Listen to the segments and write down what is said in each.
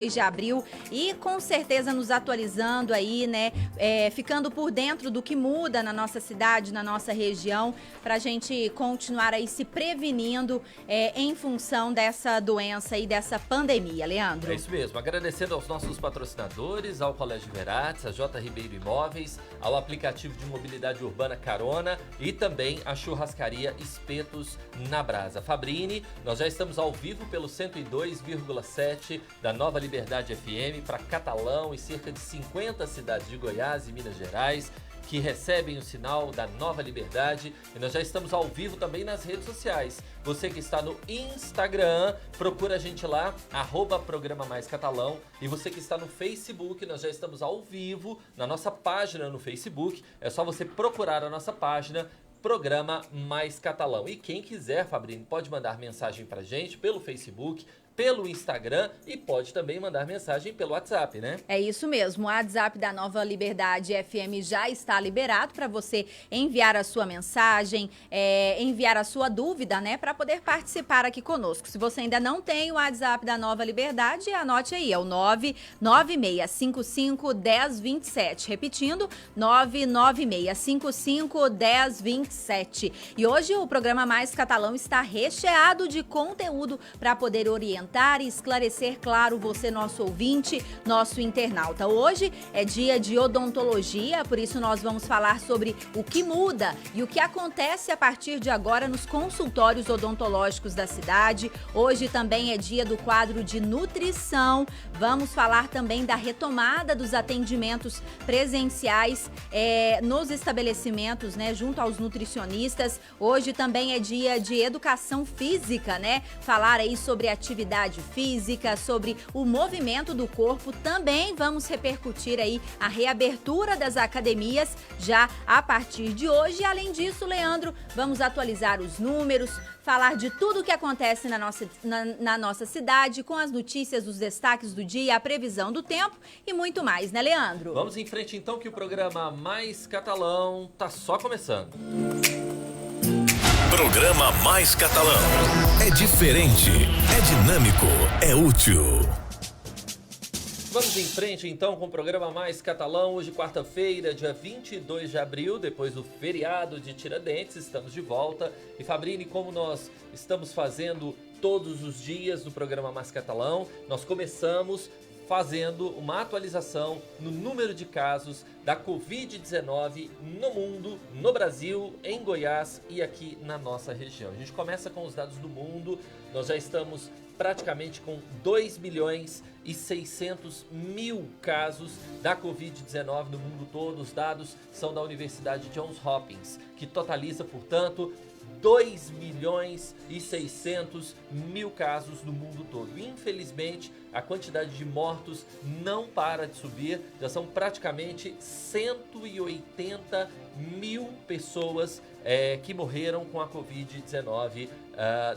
De abril e com certeza nos atualizando aí, né, ficando por dentro do que muda na nossa cidade, na nossa região, para a gente continuar aí se prevenindo em função dessa doença e dessa pandemia, Leandro. É isso mesmo, agradecendo aos nossos patrocinadores, ao Colégio Verates, a J. Ribeiro Imóveis, ao aplicativo de mobilidade urbana Carona e também a churrascaria Espetos na Brasa. Fabrini, nós já estamos ao vivo pelo 102,7 da Nova Liberdade FM para Catalão e cerca de 50 cidades de Goiás e Minas Gerais que recebem o sinal da Nova Liberdade, e nós já estamos ao vivo também nas redes sociais. Você que está no Instagram, procura a gente lá, @Programa Mais Catalão, e você que está no Facebook, nós já estamos ao vivo na nossa página no Facebook, é só você procurar a nossa página, Programa Mais Catalão. E quem quiser, Fabrini, pode mandar mensagem pra gente pelo Facebook, pelo Instagram e pode também mandar mensagem pelo WhatsApp, né? É isso mesmo, o WhatsApp da Nova Liberdade FM já está liberado para você enviar a sua mensagem, enviar a sua dúvida, né, para poder participar aqui conosco. Se você ainda não tem o WhatsApp da Nova Liberdade, anote aí, é o 996551027. Repetindo, 996551027. E hoje o programa Mais Catalão está recheado de conteúdo para poder orientar e esclarecer, claro, você, nosso ouvinte, nosso internauta. Hoje é dia de odontologia, por isso nós vamos falar sobre o que muda e o que acontece a partir de agora nos consultórios odontológicos da cidade. Hoje também é dia do quadro de nutrição. Vamos falar também da retomada dos atendimentos presenciais nos estabelecimentos, né, junto aos nutricionistas. Hoje também é dia de educação física, né? Falar aí sobre atividade física, sobre o movimento do corpo. Também vamos repercutir aí a reabertura das academias já a partir de hoje. Além disso, Leandro, vamos atualizar os números, falar de tudo o que acontece na nossa cidade, com as notícias, os destaques do dia, a previsão do tempo e muito mais, né, Leandro? Vamos em frente então, que o programa Mais Catalão tá só começando. Programa Mais Catalão. É diferente, é dinâmico, é útil. Vamos em frente então com o programa Mais Catalão. Hoje, quarta-feira, dia 22 de abril, depois do feriado de Tiradentes, estamos de volta. E Fabrini, como nós estamos fazendo todos os dias no programa Mais Catalão, nós começamos fazendo uma atualização no número de casos da Covid-19 no mundo, no Brasil, em Goiás e aqui na nossa região. A gente começa com os dados do mundo. Nós já estamos praticamente com 2.600.000 casos da Covid-19 no mundo todo. Os dados são da Universidade Johns Hopkins, que totaliza, portanto, 2.600.000 casos no mundo todo. Infelizmente, a quantidade de mortos não para de subir. Já são praticamente 180.000 pessoas que morreram com a Covid-19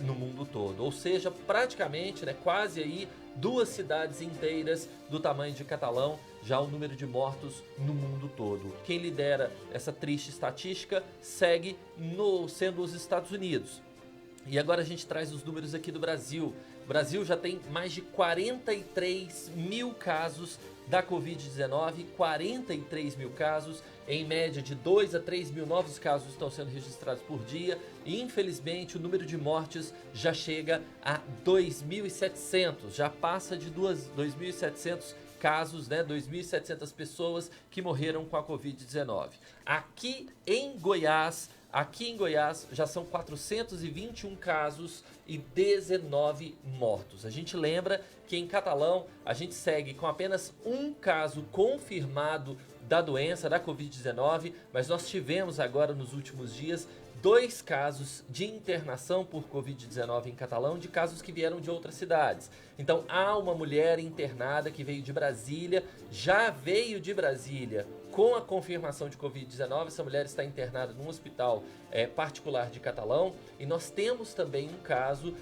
no mundo todo. Ou seja, praticamente, né, quase aí 2 cidades inteiras do tamanho de Catalão, já o número de mortos no mundo todo. Quem lidera essa triste estatística segue sendo os Estados Unidos. E agora a gente traz os números aqui do Brasil. O Brasil já tem mais de 43.000 casos da Covid-19, 43.000 casos, em média de 2 a 3 mil novos casos estão sendo registrados por dia, e infelizmente o número de mortes já chega a 2.700, já passa de 2.700 casos, né, 2.700 pessoas que morreram com a Covid-19. Aqui em Goiás já são 421 casos e 19 mortos. A gente lembra que em Catalão a gente segue com apenas um caso confirmado da doença, da Covid-19, mas nós tivemos agora nos últimos dias 2 casos de internação por Covid-19 em Catalão, de casos que vieram de outras cidades. Então há uma mulher internada que veio de Brasília, já veio de Brasília com a confirmação de Covid-19. Essa mulher está internada num hospital particular de Catalão, e nós temos também um caso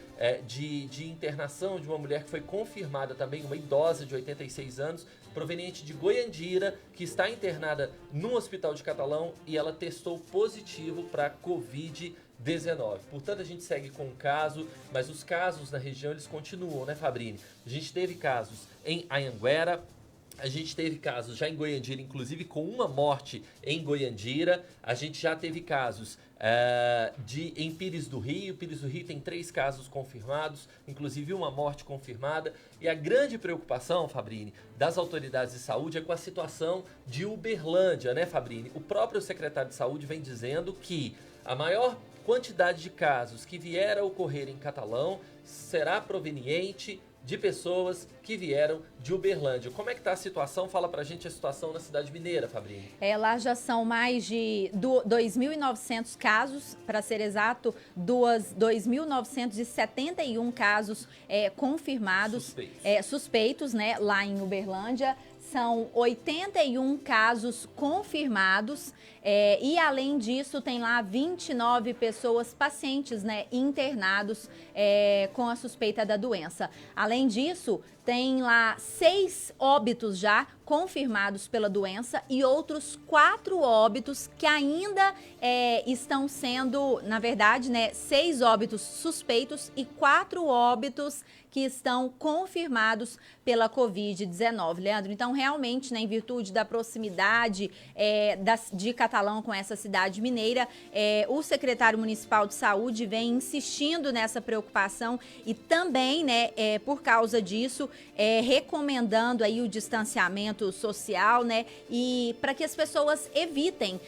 de internação de uma mulher que foi confirmada também, uma idosa de 86 anos, proveniente de Goiandira, que está internada num hospital de Catalão, e ela testou positivo para Covid-19. Covid-19. Portanto, a gente segue com o caso, mas os casos na região eles continuam, né, Fabrini? A gente teve casos em Anhanguera, a gente teve casos já em Goiandira, inclusive com uma morte em Goiandira. A gente já teve casos em Pires do Rio. Pires do Rio tem 3 casos confirmados, inclusive uma morte confirmada. E a grande preocupação, Fabrini, das autoridades de saúde é com a situação de Uberlândia, né, Fabrini? O próprio secretário de saúde vem dizendo que a maior quantidade de casos que vier a ocorrer em Catalão será proveniente de pessoas que vieram de Uberlândia. Como é que está a situação? Fala pra gente a situação na cidade mineira, Fabrini. Lá já são mais de 2.900 casos, para ser exato, 2.971 casos confirmados, suspeitos, né, lá em Uberlândia. São 81 casos confirmados e, além disso, tem lá 29 pessoas, pacientes, né, internados com a suspeita da doença. Além disso, tem lá 6 óbitos já confirmados pela doença e outros 4 óbitos que ainda estão sendo, na verdade, né, 6 óbitos suspeitos e 4 óbitos que estão confirmados pela Covid-19, Leandro. Então, realmente, né, em virtude da proximidade de Catalão com essa cidade mineira, o secretário municipal de saúde vem insistindo nessa preocupação e também, né, por causa disso, recomendando aí o distanciamento social, né, e para que as pessoas evitem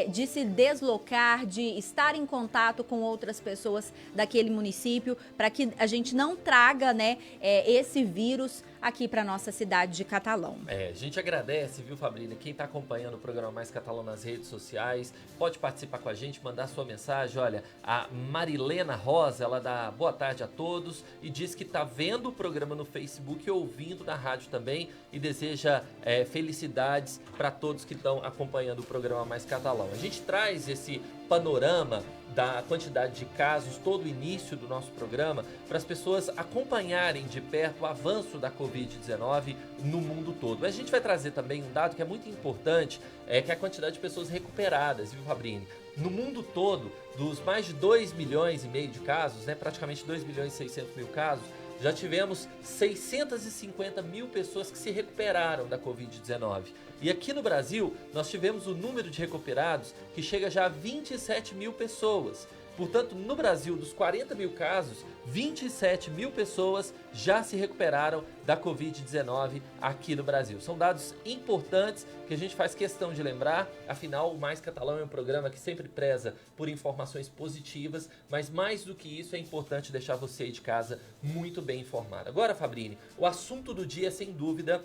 de se deslocar, de estar em contato com outras pessoas daquele município, para que a gente não traga, né, esse vírus aqui para nossa cidade de Catalão. A gente agradece, viu, Fabrícia, quem está acompanhando o programa Mais Catalão nas redes sociais, pode participar com a gente, mandar sua mensagem. Olha, a Marilena Rosa, ela dá boa tarde a todos e diz que está vendo o programa no Facebook e ouvindo na rádio também e deseja felicidades para todos que estão acompanhando o programa Mais Catalão. A gente traz esse panorama da quantidade de casos, todo o início do nosso programa, para as pessoas acompanharem de perto o avanço da Covid-19 no mundo todo. Mas a gente vai trazer também um dado que é muito importante, que é a quantidade de pessoas recuperadas, viu, Fabrini? No mundo todo, dos mais de 2 milhões e meio de casos, né, praticamente 2 milhões e 600 mil casos, já tivemos 650 mil pessoas que se recuperaram da Covid-19. E aqui no Brasil, nós tivemos o número de recuperados que chega já a 27 mil pessoas. Portanto, no Brasil, dos 40 mil casos, 27 mil pessoas já se recuperaram da Covid-19 aqui no Brasil. São dados importantes que a gente faz questão de lembrar, afinal, o Mais Catalão é um programa que sempre preza por informações positivas, mas mais do que isso é importante deixar você aí de casa muito bem informado. Agora, Fabrini, o assunto do dia, sem dúvida,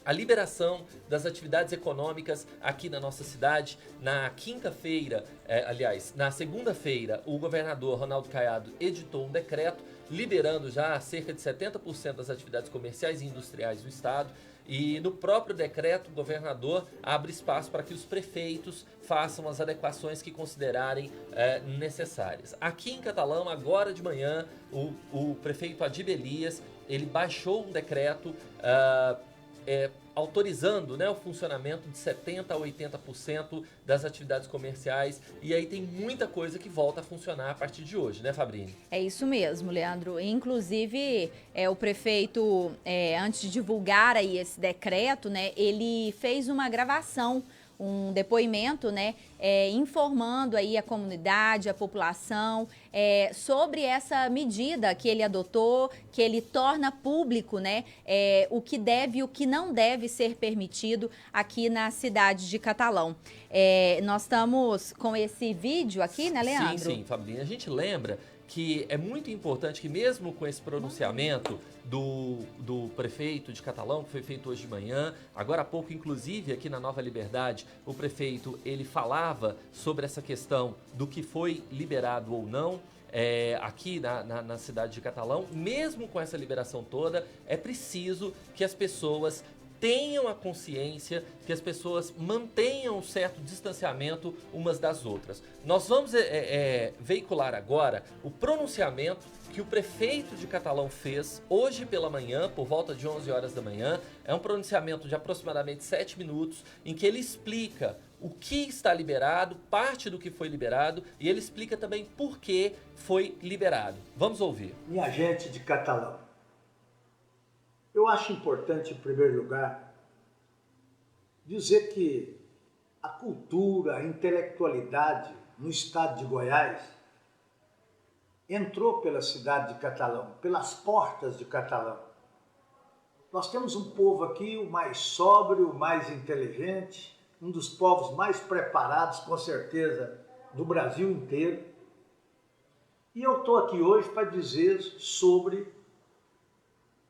a liberação das atividades econômicas aqui na nossa cidade. Na quinta-feira, na segunda-feira, o governador Ronaldo Caiado editou um decreto liberando já cerca de 70% das atividades comerciais e industriais do estado. E no próprio decreto, o governador abre espaço para que os prefeitos façam as adequações que considerarem necessárias. Aqui em Catalão, agora de manhã, o prefeito Adib Elias, ele baixou um decreto autorizando, né, o funcionamento de 70% a 80% das atividades comerciais, e aí tem muita coisa que volta a funcionar a partir de hoje, né, Fabrini? É isso mesmo, Leandro. Inclusive, o prefeito, antes de divulgar aí esse decreto, né, ele fez uma gravação, um depoimento, né, informando aí a comunidade, a população, sobre essa medida que ele adotou, que ele torna público, né, o que deve e o que não deve ser permitido aqui na cidade de Catalão. Nós estamos com esse vídeo aqui, né, Leandro? Sim, Fabrícia. A gente lembra que é muito importante que mesmo com esse pronunciamento do prefeito de Catalão, que foi feito hoje de manhã, agora há pouco, inclusive, aqui na Nova Liberdade, o prefeito, ele falava sobre essa questão do que foi liberado ou não, aqui na cidade de Catalão. Mesmo com essa liberação toda, é preciso que as pessoas tenham a consciência, que as pessoas mantenham um certo distanciamento umas das outras. Nós vamos veicular agora o pronunciamento que o prefeito de Catalão fez hoje pela manhã, por volta de 11 horas da manhã. É um pronunciamento de aproximadamente 7 minutos, em que ele explica o que está liberado, parte do que foi liberado, e ele explica também por que foi liberado. Vamos ouvir. Minha gente de Catalão, eu acho importante, em primeiro lugar, dizer que a cultura, a intelectualidade no estado de Goiás entrou pela cidade de Catalão, pelas portas de Catalão. Nós temos um povo aqui, o mais sóbrio, o mais inteligente, um dos povos mais preparados, com certeza, do Brasil inteiro. E eu estou aqui hoje para dizer sobre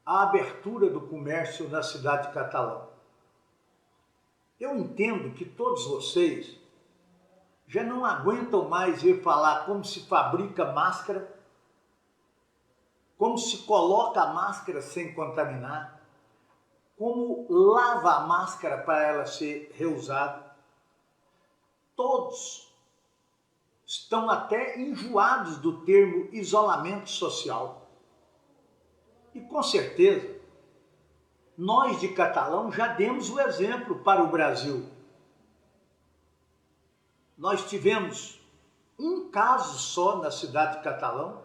a abertura do comércio na cidade de Catalão. Eu entendo que todos vocês já não aguentam mais ver falar como se fabrica máscara, como se coloca a máscara sem contaminar, como lava a máscara para ela ser reusada. Todos estão até enjoados do termo isolamento social. E com certeza, nós de Catalão já demos o exemplo para o Brasil. Nós tivemos um caso só na cidade de Catalão,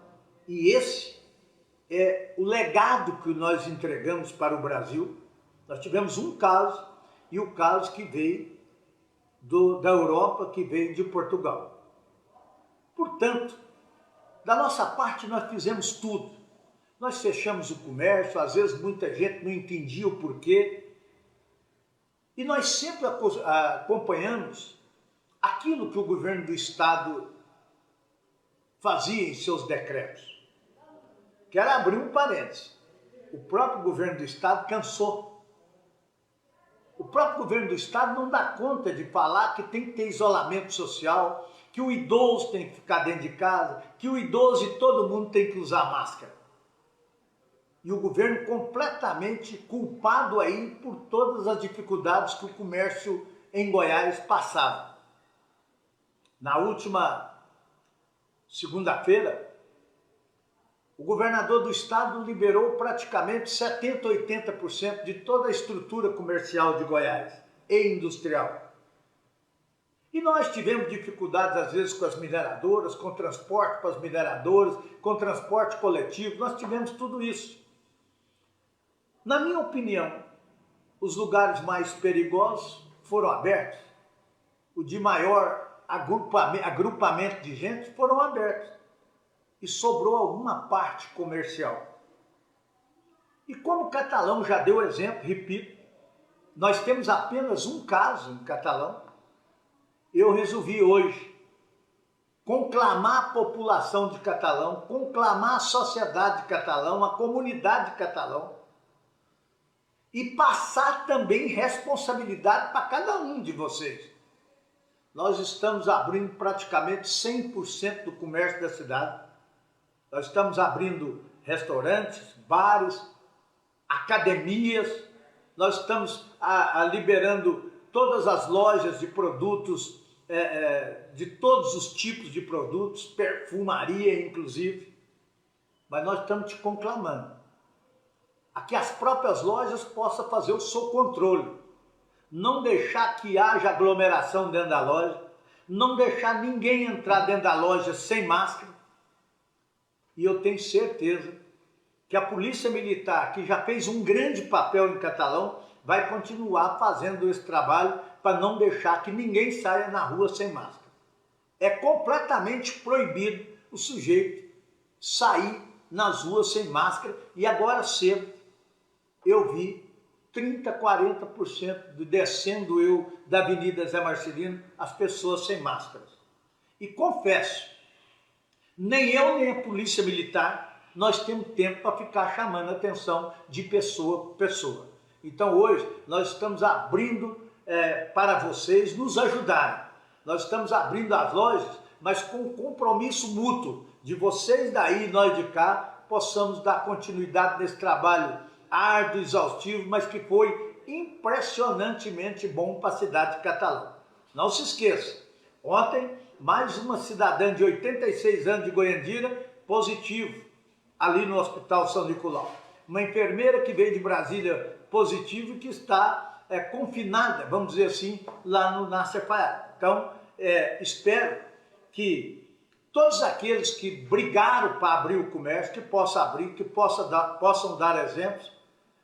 e esse é o legado que nós entregamos para o Brasil. Nós tivemos um caso, e o caso que veio da Europa, que veio de Portugal. Portanto, da nossa parte nós fizemos tudo. Nós fechamos o comércio, às vezes muita gente não entendia o porquê. E nós sempre acompanhamos aquilo que o governo do estado fazia em seus decretos. Quero abrir um parênteses. O próprio governo do estado cansou. O próprio governo do estado não dá conta de falar que tem que ter isolamento social, que o idoso tem que ficar dentro de casa, que o idoso e todo mundo tem que usar máscara. E o governo completamente culpado aí por todas as dificuldades que o comércio em Goiás passava. Na última segunda-feira, o governador do estado liberou praticamente 70%, 80% de toda a estrutura comercial de Goiás e industrial. E nós tivemos dificuldades, às vezes, com as mineradoras, com transporte para as mineradoras, com transporte coletivo, nós tivemos tudo isso. Na minha opinião, os lugares mais perigosos foram abertos, o de maior agrupamento de gente foram abertos, e sobrou alguma parte comercial. E como Catalão já deu exemplo, repito, nós temos apenas um caso em Catalão. Eu resolvi hoje conclamar a população de Catalão, conclamar a sociedade de Catalão, a comunidade de Catalão, e passar também responsabilidade para cada um de vocês. Nós estamos abrindo praticamente 100% do comércio da cidade. Nós estamos abrindo restaurantes, bares, academias, nós estamos liberando todas as lojas de produtos, de todos os tipos de produtos, perfumaria inclusive, mas nós estamos te conclamando a que as próprias lojas possam fazer o seu controle, não deixar que haja aglomeração dentro da loja, não deixar ninguém entrar dentro da loja sem máscara. E eu tenho certeza que a Polícia Militar, que já fez um grande papel em Catalão, vai continuar fazendo esse trabalho para não deixar que ninguém saia na rua sem máscara. É completamente proibido o sujeito sair nas ruas sem máscara, e agora cedo eu vi 30%, 40% descendo eu da Avenida Zé Marcelino, as pessoas sem máscaras. E confesso, nem eu nem a Polícia Militar, nós temos tempo para ficar chamando a atenção de pessoa por pessoa. Então hoje nós estamos abrindo para vocês nos ajudarem. Nós estamos abrindo as lojas, mas com um compromisso mútuo de vocês daí e nós de cá, possamos dar continuidade nesse trabalho árduo, exaustivo, mas que foi impressionantemente bom para a cidade de Catalão. Não se esqueça, ontem mais uma cidadã de 86 anos de Goiandira, positivo, ali no Hospital São Nicolau. Uma enfermeira que veio de Brasília positivo e que está confinada, vamos dizer assim, lá na Cefaiá. Então, espero que todos aqueles que brigaram para abrir o comércio, que possam abrir, que possam dar exemplos.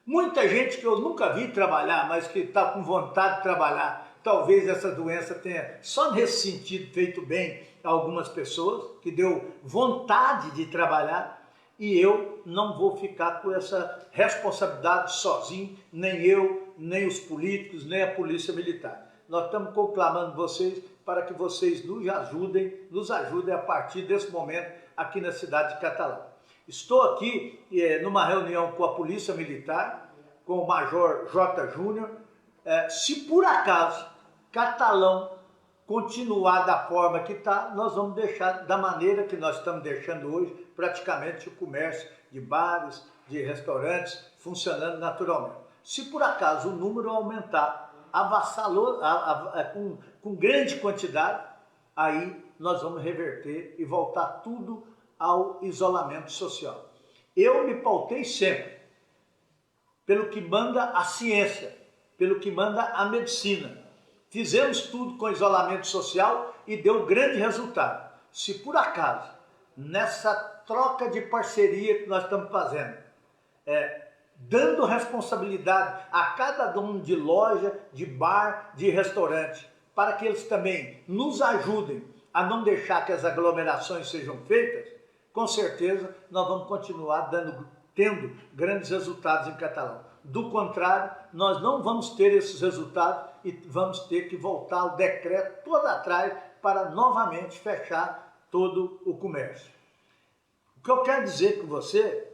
Muita gente que eu nunca vi trabalhar, mas que está com vontade de trabalhar. Talvez essa doença tenha, só nesse sentido, feito bem a algumas pessoas, que deu vontade de trabalhar. E eu não vou ficar com essa responsabilidade sozinho, nem eu, nem os políticos, nem a Polícia Militar. Nós estamos conclamando vocês para que vocês nos ajudem a partir desse momento aqui na cidade de Catalão. Estou aqui numa reunião com a Polícia Militar, com o Major J. Júnior. Se por acaso Catalão continuar da forma que está, nós vamos deixar da maneira que nós estamos deixando hoje, praticamente o comércio de bares, de restaurantes, funcionando naturalmente. Se por acaso o número aumentar, avassalou com grande quantidade, aí nós vamos reverter e voltar tudo ao isolamento social. Eu me pautei sempre pelo que manda a ciência, pelo que manda a medicina. Fizemos tudo com isolamento social e deu grande resultado. Se por acaso, nessa troca de parceria que nós estamos fazendo, dando responsabilidade a cada um de loja, de bar, de restaurante, para que eles também nos ajudem a não deixar que as aglomerações sejam feitas, com certeza nós vamos continuar tendo grandes resultados em Catalão. Do contrário, nós não vamos ter esses resultados e vamos ter que voltar o decreto todo atrás para novamente fechar todo o comércio. O que eu quero dizer com você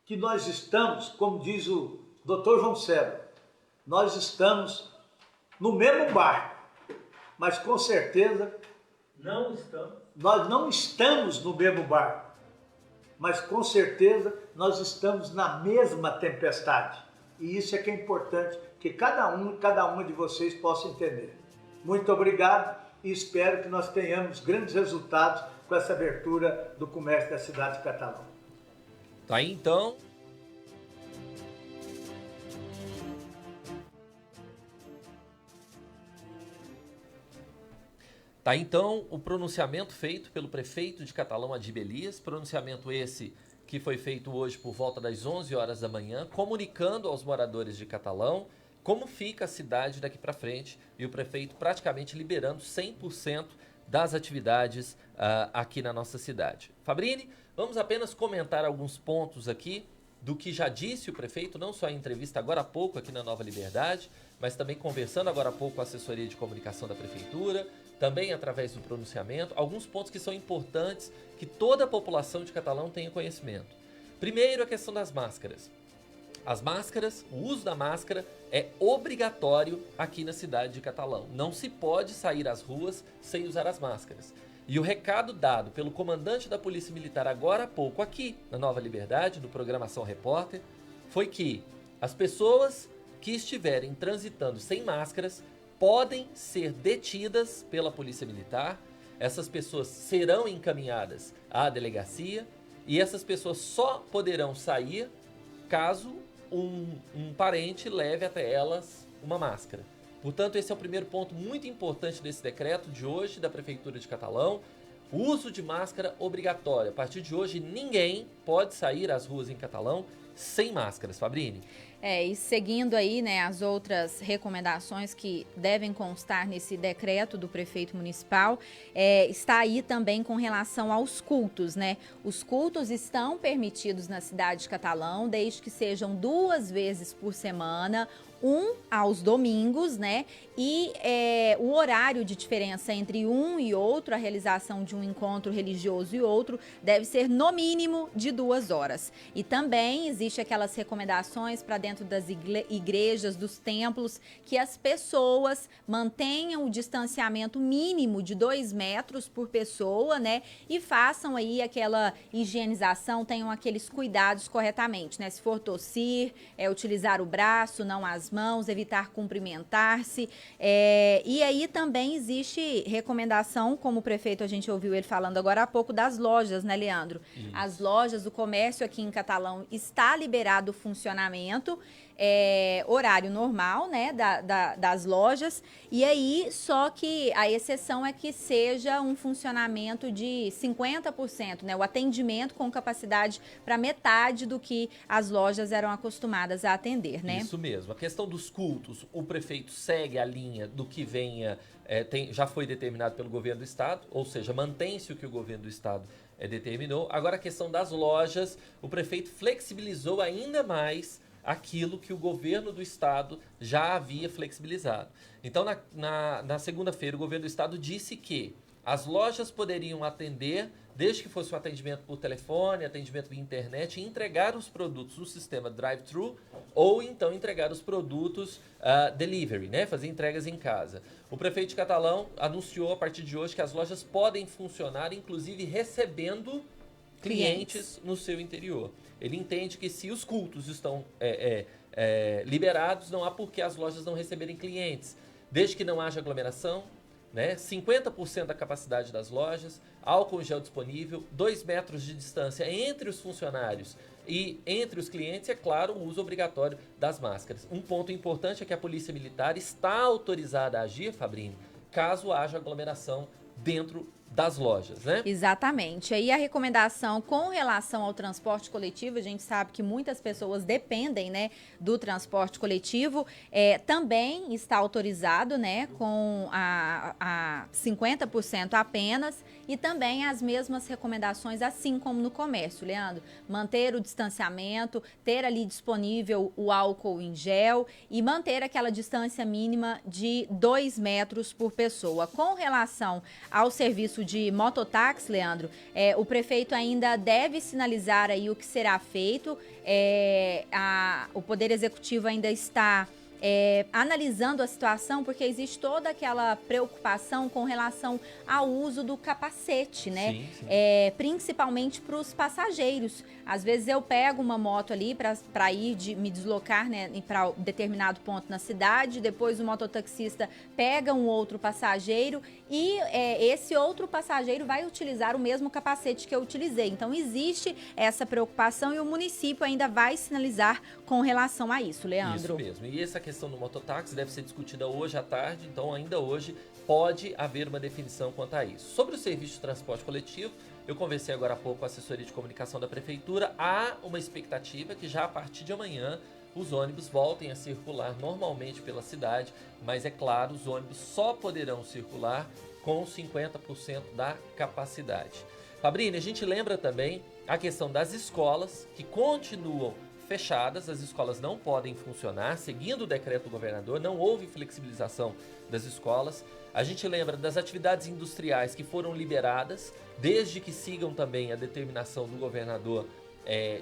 que nós estamos, como diz o Dr. João César, nós estamos no mesmo barco, mas com certeza nós não estamos no mesmo barco, mas com certeza nós estamos na mesma tempestade. E isso é que é importante que cada uma de vocês possa entender. Muito obrigado e espero que nós tenhamos grandes resultados com essa abertura do comércio da cidade de Catalão. Tá aí então. Tá então o pronunciamento feito pelo prefeito de Catalão, Adib Elias, pronunciamento esse que foi feito hoje por volta das 11 horas da manhã, comunicando aos moradores de Catalão como fica a cidade daqui para frente e o prefeito praticamente liberando 100% das atividades aqui na nossa cidade. Fabrini, vamos apenas comentar alguns pontos aqui do que já disse o prefeito, não só em entrevista agora há pouco aqui na Nova Liberdade, mas também conversando agora há pouco com a assessoria de comunicação da prefeitura, também através do pronunciamento, alguns pontos que são importantes que toda a população de Catalão tenha conhecimento. Primeiro, a questão das máscaras. As máscaras, o uso da máscara é obrigatório aqui na cidade de Catalão. Não se pode sair às ruas sem usar as máscaras. E o recado dado pelo comandante da Polícia Militar agora há pouco aqui na Nova Liberdade, no Programação Repórter, foi que as pessoas que estiverem transitando sem máscaras podem ser detidas pela Polícia Militar. Essas pessoas serão encaminhadas à delegacia e essas pessoas só poderão sair caso um parente leve até elas uma máscara. Portanto, esse é o primeiro ponto muito importante desse decreto de hoje da Prefeitura de Catalão. O uso de máscara obrigatório. A partir de hoje, ninguém pode sair às ruas em Catalão sem máscaras. Fabrini? E seguindo aí, né, as outras recomendações que devem constar nesse decreto do prefeito municipal, está aí também com relação aos cultos, né? Os cultos estão permitidos na cidade de Catalão, desde que sejam 2 vezes por semana, aos domingos, né? E o horário de diferença entre um e outro, a realização de um encontro religioso e outro, deve ser no mínimo de 2 horas. E também existe aquelas recomendações para dentro das igrejas, dos templos, que as pessoas mantenham o distanciamento mínimo de 2 metros por pessoa, né? E façam aí aquela higienização, tenham aqueles cuidados corretamente, né? Se for tossir, utilizar o braço, não as mãos, evitar cumprimentar-se. E aí também existe recomendação, como o prefeito, a gente ouviu ele falando agora há pouco, das lojas, né, Leandro? Isso. As lojas, o comércio aqui em Catalão está liberado o funcionamento, horário normal, né, das lojas, e aí só que a exceção é que seja um funcionamento de 50%, né, o atendimento com capacidade para metade do que as lojas eram acostumadas a atender, né? Isso mesmo. A questão dos cultos, o prefeito segue a linha do que venha, já foi determinado pelo governo do estado, ou seja, mantém-se o que o governo do estado determinou. Agora a questão das lojas, o prefeito flexibilizou ainda mais aquilo que o governo do estado já havia flexibilizado. Então, na segunda-feira, o governo do estado disse que as lojas poderiam atender, desde que fosse um atendimento por telefone, atendimento via internet, e entregar os produtos no sistema drive-thru ou então entregar os produtos delivery, né? Fazer entregas em casa. O prefeito de Catalão anunciou a partir de hoje que as lojas podem funcionar, inclusive recebendo clientes no seu interior. Ele entende que se os cultos estão liberados, não há por que as lojas não receberem clientes, desde que não haja aglomeração, né? 50% da capacidade das lojas, álcool em gel disponível, 2 metros de distância entre os funcionários e entre os clientes, é claro, o uso obrigatório das máscaras. Um ponto importante é que a Polícia Militar está autorizada a agir, Fabrini, caso haja aglomeração dentro das lojas, né? Exatamente. Aí a recomendação com relação ao transporte coletivo, a gente sabe que muitas pessoas dependem, né, do transporte coletivo, também está autorizado, né, com a 50% apenas, e também as mesmas recomendações, assim como no comércio, Leandro. Manter o distanciamento, ter ali disponível o álcool em gel e manter aquela distância mínima de 2 metros por pessoa. Com relação ao serviço de mototáxi, Leandro, o prefeito ainda deve sinalizar aí o que será feito. O Poder Executivo ainda está analisando a situação, porque existe toda aquela preocupação com relação ao uso do capacete, né? Sim, sim. Principalmente para os passageiros. Às vezes eu pego uma moto ali para me deslocar, né, para determinado ponto na cidade, depois o mototaxista pega um outro passageiro e esse outro passageiro vai utilizar o mesmo capacete que eu utilizei. Então existe essa preocupação e o município ainda vai sinalizar com relação a isso, Leandro. Isso mesmo. E essa questão do mototáxi deve ser discutida hoje à tarde, então ainda hoje pode haver uma definição quanto a isso. Sobre o serviço de transporte coletivo, eu conversei agora há pouco com a assessoria de comunicação da prefeitura. Há uma expectativa que já a partir de amanhã os ônibus voltem a circular normalmente pela cidade, mas é claro, os ônibus só poderão circular com 50% da capacidade. Fabrini, a gente lembra também a questão das escolas que continuam fechadas, as escolas não podem funcionar, seguindo o decreto do governador, não houve flexibilização das escolas. A gente lembra das atividades industriais que foram liberadas, desde que sigam também a determinação do governador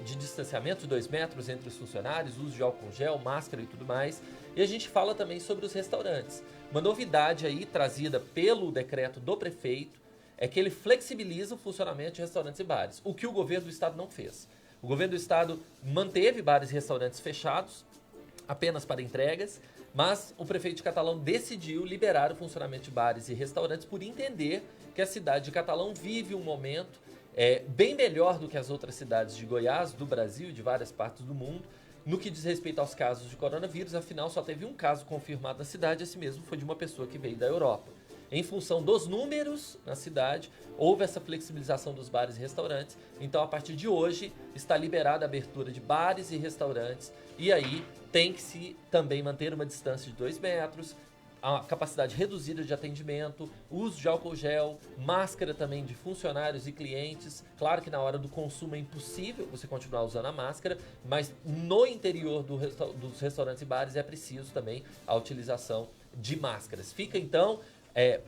de distanciamento de 2 metros entre os funcionários, uso de álcool gel, máscara e tudo mais. E a gente fala também sobre os restaurantes. Uma novidade aí trazida pelo decreto do prefeito é que ele flexibiliza o funcionamento de restaurantes e bares, o que o governo do estado não fez. O governo do estado manteve bares e restaurantes fechados, apenas para entregas, mas o prefeito de Catalão decidiu liberar o funcionamento de bares e restaurantes por entender que a cidade de Catalão vive um momento bem melhor do que as outras cidades de Goiás, do Brasil e de várias partes do mundo, no que diz respeito aos casos de coronavírus. Afinal, só teve um caso confirmado na cidade, esse mesmo foi de uma pessoa que veio da Europa. Em função dos números na cidade, houve essa flexibilização dos bares e restaurantes. Então, a partir de hoje, está liberada a abertura de bares e restaurantes. E aí, tem que se também manter uma distância de 2 metros, a capacidade reduzida de atendimento, uso de álcool gel, máscara também de funcionários e clientes. Claro que na hora do consumo é impossível você continuar usando a máscara, mas no interior dos restaurantes e bares é preciso também a utilização de máscaras. Fica, então,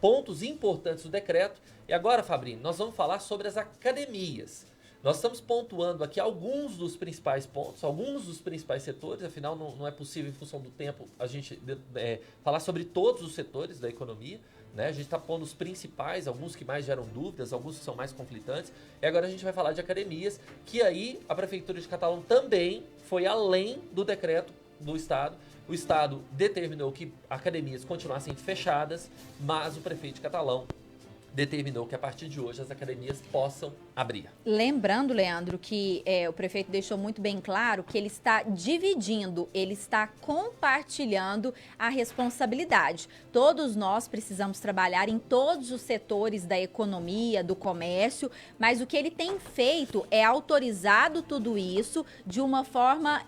pontos importantes do decreto. E agora, Fabrini, nós vamos falar sobre as academias. Nós estamos pontuando aqui alguns dos principais pontos, alguns dos principais setores, afinal não é possível, em função do tempo, a gente falar sobre todos os setores da economia, né? A gente está pondo os principais, alguns que mais geram dúvidas, alguns que são mais conflitantes, e agora a gente vai falar de academias, que aí a Prefeitura de Catalão também foi além do decreto do Estado. O Estado determinou que academias continuassem fechadas, mas o prefeito de Catalão determinou que a partir de hoje as academias possam abrir. Lembrando, Leandro, que o prefeito deixou muito bem claro que ele está dividindo, ele está compartilhando a responsabilidade. Todos nós precisamos trabalhar em todos os setores da economia, do comércio, mas o que ele tem feito é autorizado tudo isso de uma forma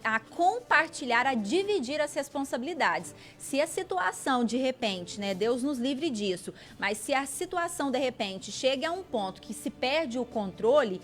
a compartilhar, a dividir as responsabilidades. Se a situação, de repente, né, Deus nos livre disso, mas se a situação, de repente, chega a um ponto que se perde o controle,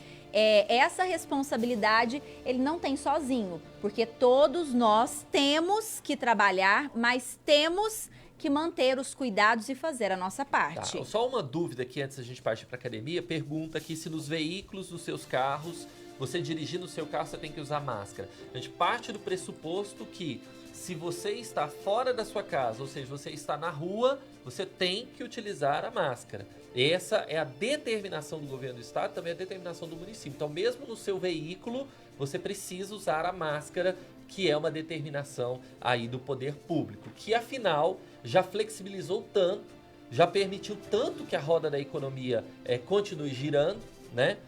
essa responsabilidade ele não tem sozinho, porque todos nós temos que trabalhar, mas temos que manter os cuidados e fazer a nossa parte. Tá, só uma dúvida aqui antes da gente partir para a academia, pergunta aqui se nos veículos dos seus carros, você dirigindo o seu carro, você tem que usar máscara. A gente parte do pressuposto que se você está fora da sua casa, ou seja, você está na rua, você tem que utilizar a máscara. Essa é a determinação do governo do estado, também a determinação do município. Então, mesmo no seu veículo, você precisa usar a máscara, que é uma determinação aí do poder público, que afinal já flexibilizou tanto, já permitiu tanto que a roda da economia continue girando, né?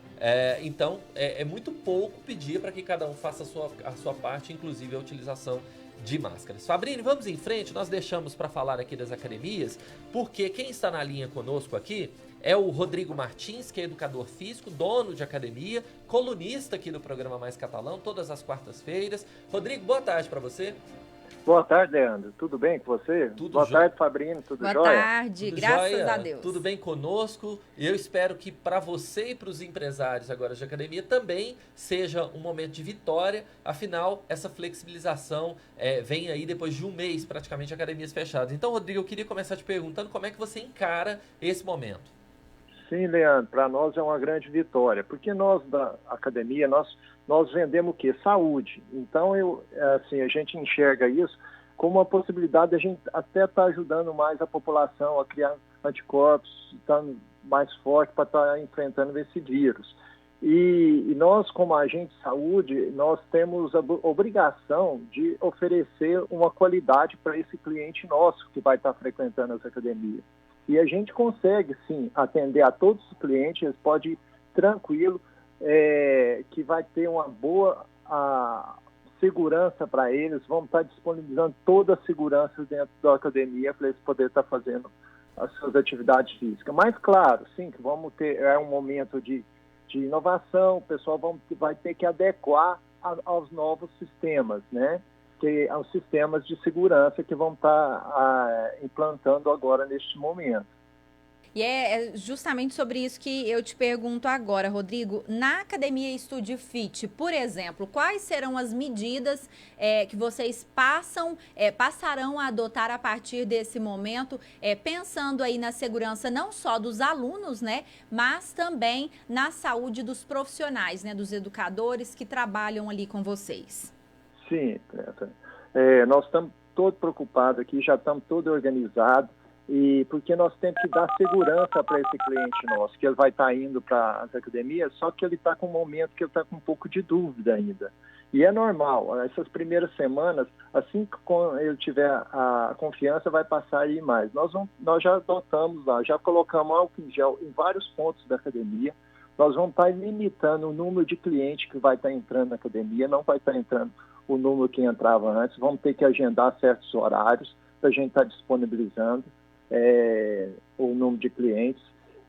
Então, é muito pouco pedir para que cada um faça a sua parte, inclusive a utilização de máscaras. Fabrini, vamos em frente, nós deixamos para falar aqui das academias, porque quem está na linha conosco aqui é o Rodrigo Martins, que é educador físico, dono de academia, colunista aqui do programa Mais Catalão, todas as quartas-feiras. Rodrigo, boa tarde para você. Boa tarde, Leandro. Tudo bem com você? Tudo Boa jóia. tarde, Fabrini. Tudo Boa jóia? tarde, Tudo graças jóia? a Deus. Tudo bem conosco. Eu espero que para você e para os empresários agora de academia também seja um momento de vitória. Afinal, essa flexibilização vem aí depois de um mês praticamente de academias fechadas. Então, Rodrigo, eu queria começar te perguntando como é que você encara esse momento. Sim, Leandro, para nós é uma grande vitória, porque nós da academia, nós vendemos o quê? Saúde. Então, a gente enxerga isso como uma possibilidade de a gente até estar ajudando mais a população a criar anticorpos, estando mais forte para estar enfrentando esse vírus. E nós, como agente de saúde, nós temos a obrigação de oferecer uma qualidade para esse cliente nosso que vai estar frequentando as academias. E a gente consegue, sim, atender a todos os clientes, eles podem ir tranquilo, que vai ter uma boa segurança para eles, vamos estar disponibilizando toda a segurança dentro da academia para eles poderem estar fazendo as suas atividades físicas. Mas, claro, sim, que vamos ter um momento de inovação, o pessoal vai ter que adequar aos novos sistemas, né? Que aos sistemas de segurança que vão estar implantando agora neste momento. E é justamente sobre isso que eu te pergunto agora, Rodrigo. Na Academia Estúdio Fit, por exemplo, quais serão as medidas que vocês passarão a adotar a partir desse momento, pensando aí na segurança não só dos alunos, né, mas também na saúde dos profissionais, né, dos educadores que trabalham ali com vocês? Sim, nós estamos todos preocupados aqui, já estamos todos organizados, e porque nós temos que dar segurança para esse cliente nosso, que ele vai estar indo para as academias, só que ele está com um momento que ele está com um pouco de dúvida ainda. E é normal, essas primeiras semanas, assim que ele tiver a confiança, vai passar a ir mais. Nós já adotamos lá, já colocamos álcool em gel em vários pontos da academia. Nós vamos estar limitando o número de clientes que vai estar entrando na academia, não vai estar entrando o número que entrava antes, vamos ter que agendar certos horários para a gente estar disponibilizando o número de clientes.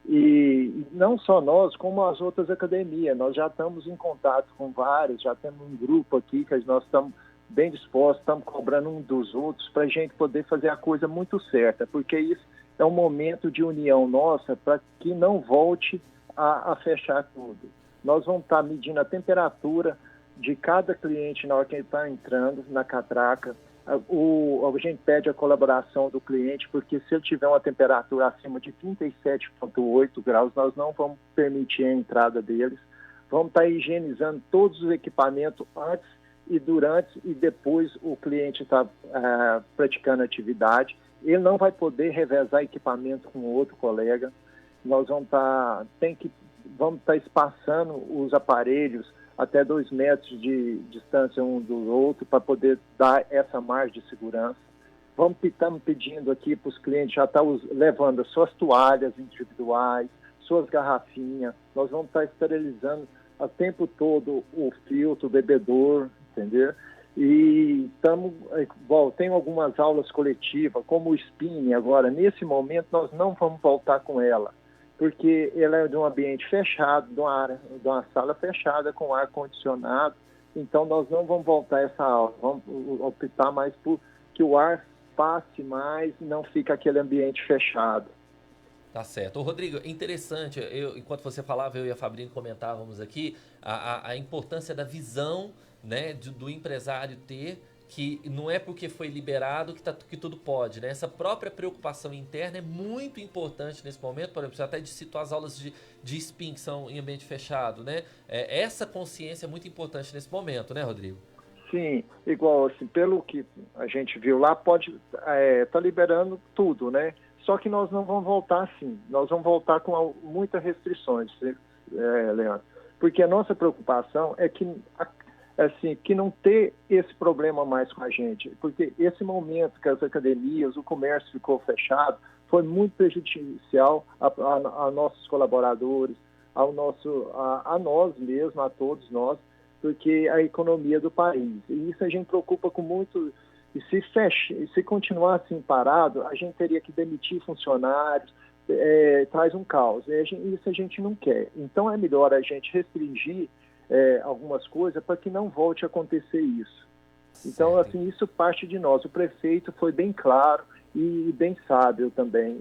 E não só nós, como as outras academias, nós já estamos em contato com vários, já temos um grupo aqui que nós estamos bem dispostos, estamos cobrando um dos outros para a gente poder fazer a coisa muito certa, porque isso é um momento de união nossa para que não volte a fechar tudo. Nós vamos estar medindo a temperatura de cada cliente na hora que ele está entrando na catraca. A gente pede a colaboração do cliente, porque se ele tiver uma temperatura acima de 37,8 graus, nós não vamos permitir a entrada deles. Vamos estar higienizando todos os equipamentos antes e durante e depois o cliente está praticando atividade. Ele não vai poder revezar equipamento com outro colega. Nós vamos estar espaçando os aparelhos até 2 metros de distância um do outro para poder dar essa margem de segurança. Estamos pedindo aqui para os clientes, já estão levando as suas toalhas individuais, suas garrafinhas, nós vamos estar esterilizando o tempo todo o filtro, o bebedor, entendeu? E tem algumas aulas coletivas, como o spinning agora, nesse momento nós não vamos voltar com ela, porque ela é de um ambiente fechado, de uma sala fechada com ar-condicionado, então nós não vamos voltar a essa aula, vamos optar mais por que o ar passe mais e não fique aquele ambiente fechado. Tá certo. Ô, Rodrigo, interessante, enquanto você falava, eu e a Fabrício comentávamos aqui a importância da visão, né, do empresário ter, que não é porque foi liberado que tudo pode, né? Essa própria preocupação interna é muito importante nesse momento, por exemplo, você até citou as aulas de spin, que são em ambiente fechado, né? Essa consciência é muito importante nesse momento, né, Rodrigo? Sim, igual assim, pelo que a gente viu lá, tá liberando tudo, né? Só que nós não vamos voltar assim, nós vamos voltar com muitas restrições, Leandro, porque a nossa preocupação é que não ter esse problema mais com a gente, porque esse momento que as academias, o comércio ficou fechado, foi muito prejudicial a nossos colaboradores, a nós mesmos, a todos nós, porque a economia do país. E isso a gente preocupa com muito. E se continuar assim parado, a gente teria que demitir funcionários, traz um caos. Isso a gente não quer. Então é melhor a gente restringir algumas coisas para que não volte a acontecer isso. Então, assim, isso parte de nós. O prefeito foi bem claro e bem sábio também,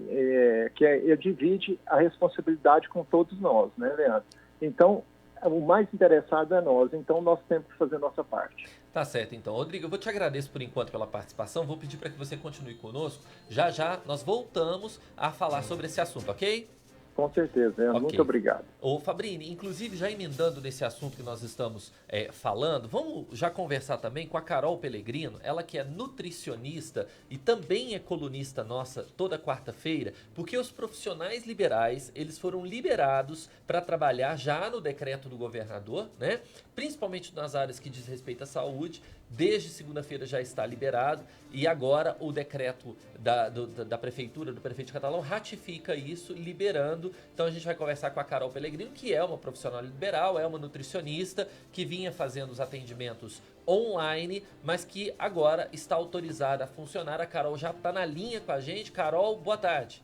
que ele divide a responsabilidade com todos nós, né, Leandro? Então, o mais interessado é nós, então nós temos que fazer a nossa parte. Tá certo, então. Rodrigo, eu vou te agradecer por enquanto pela participação, vou pedir para que você continue conosco. Já já nós voltamos a falar sobre esse assunto, ok? Com certeza, Leandro. Okay. Muito obrigado. Ô Fabrini, inclusive já emendando nesse assunto que nós estamos falando, vamos já conversar também com a Carol Pellegrino, ela que é nutricionista e também é colunista nossa toda quarta-feira, porque os profissionais liberais, eles foram liberados para trabalhar já no decreto do governador, né? Principalmente nas áreas que diz respeito à saúde. Desde segunda-feira já está liberado e agora o decreto da prefeitura, do prefeito de Catalão, ratifica isso, liberando. Então a gente vai conversar com a Carol Pellegrino, que é uma profissional liberal, é uma nutricionista, que vinha fazendo os atendimentos online, mas que agora está autorizada a funcionar. A Carol já está na linha com a gente. Carol, boa tarde.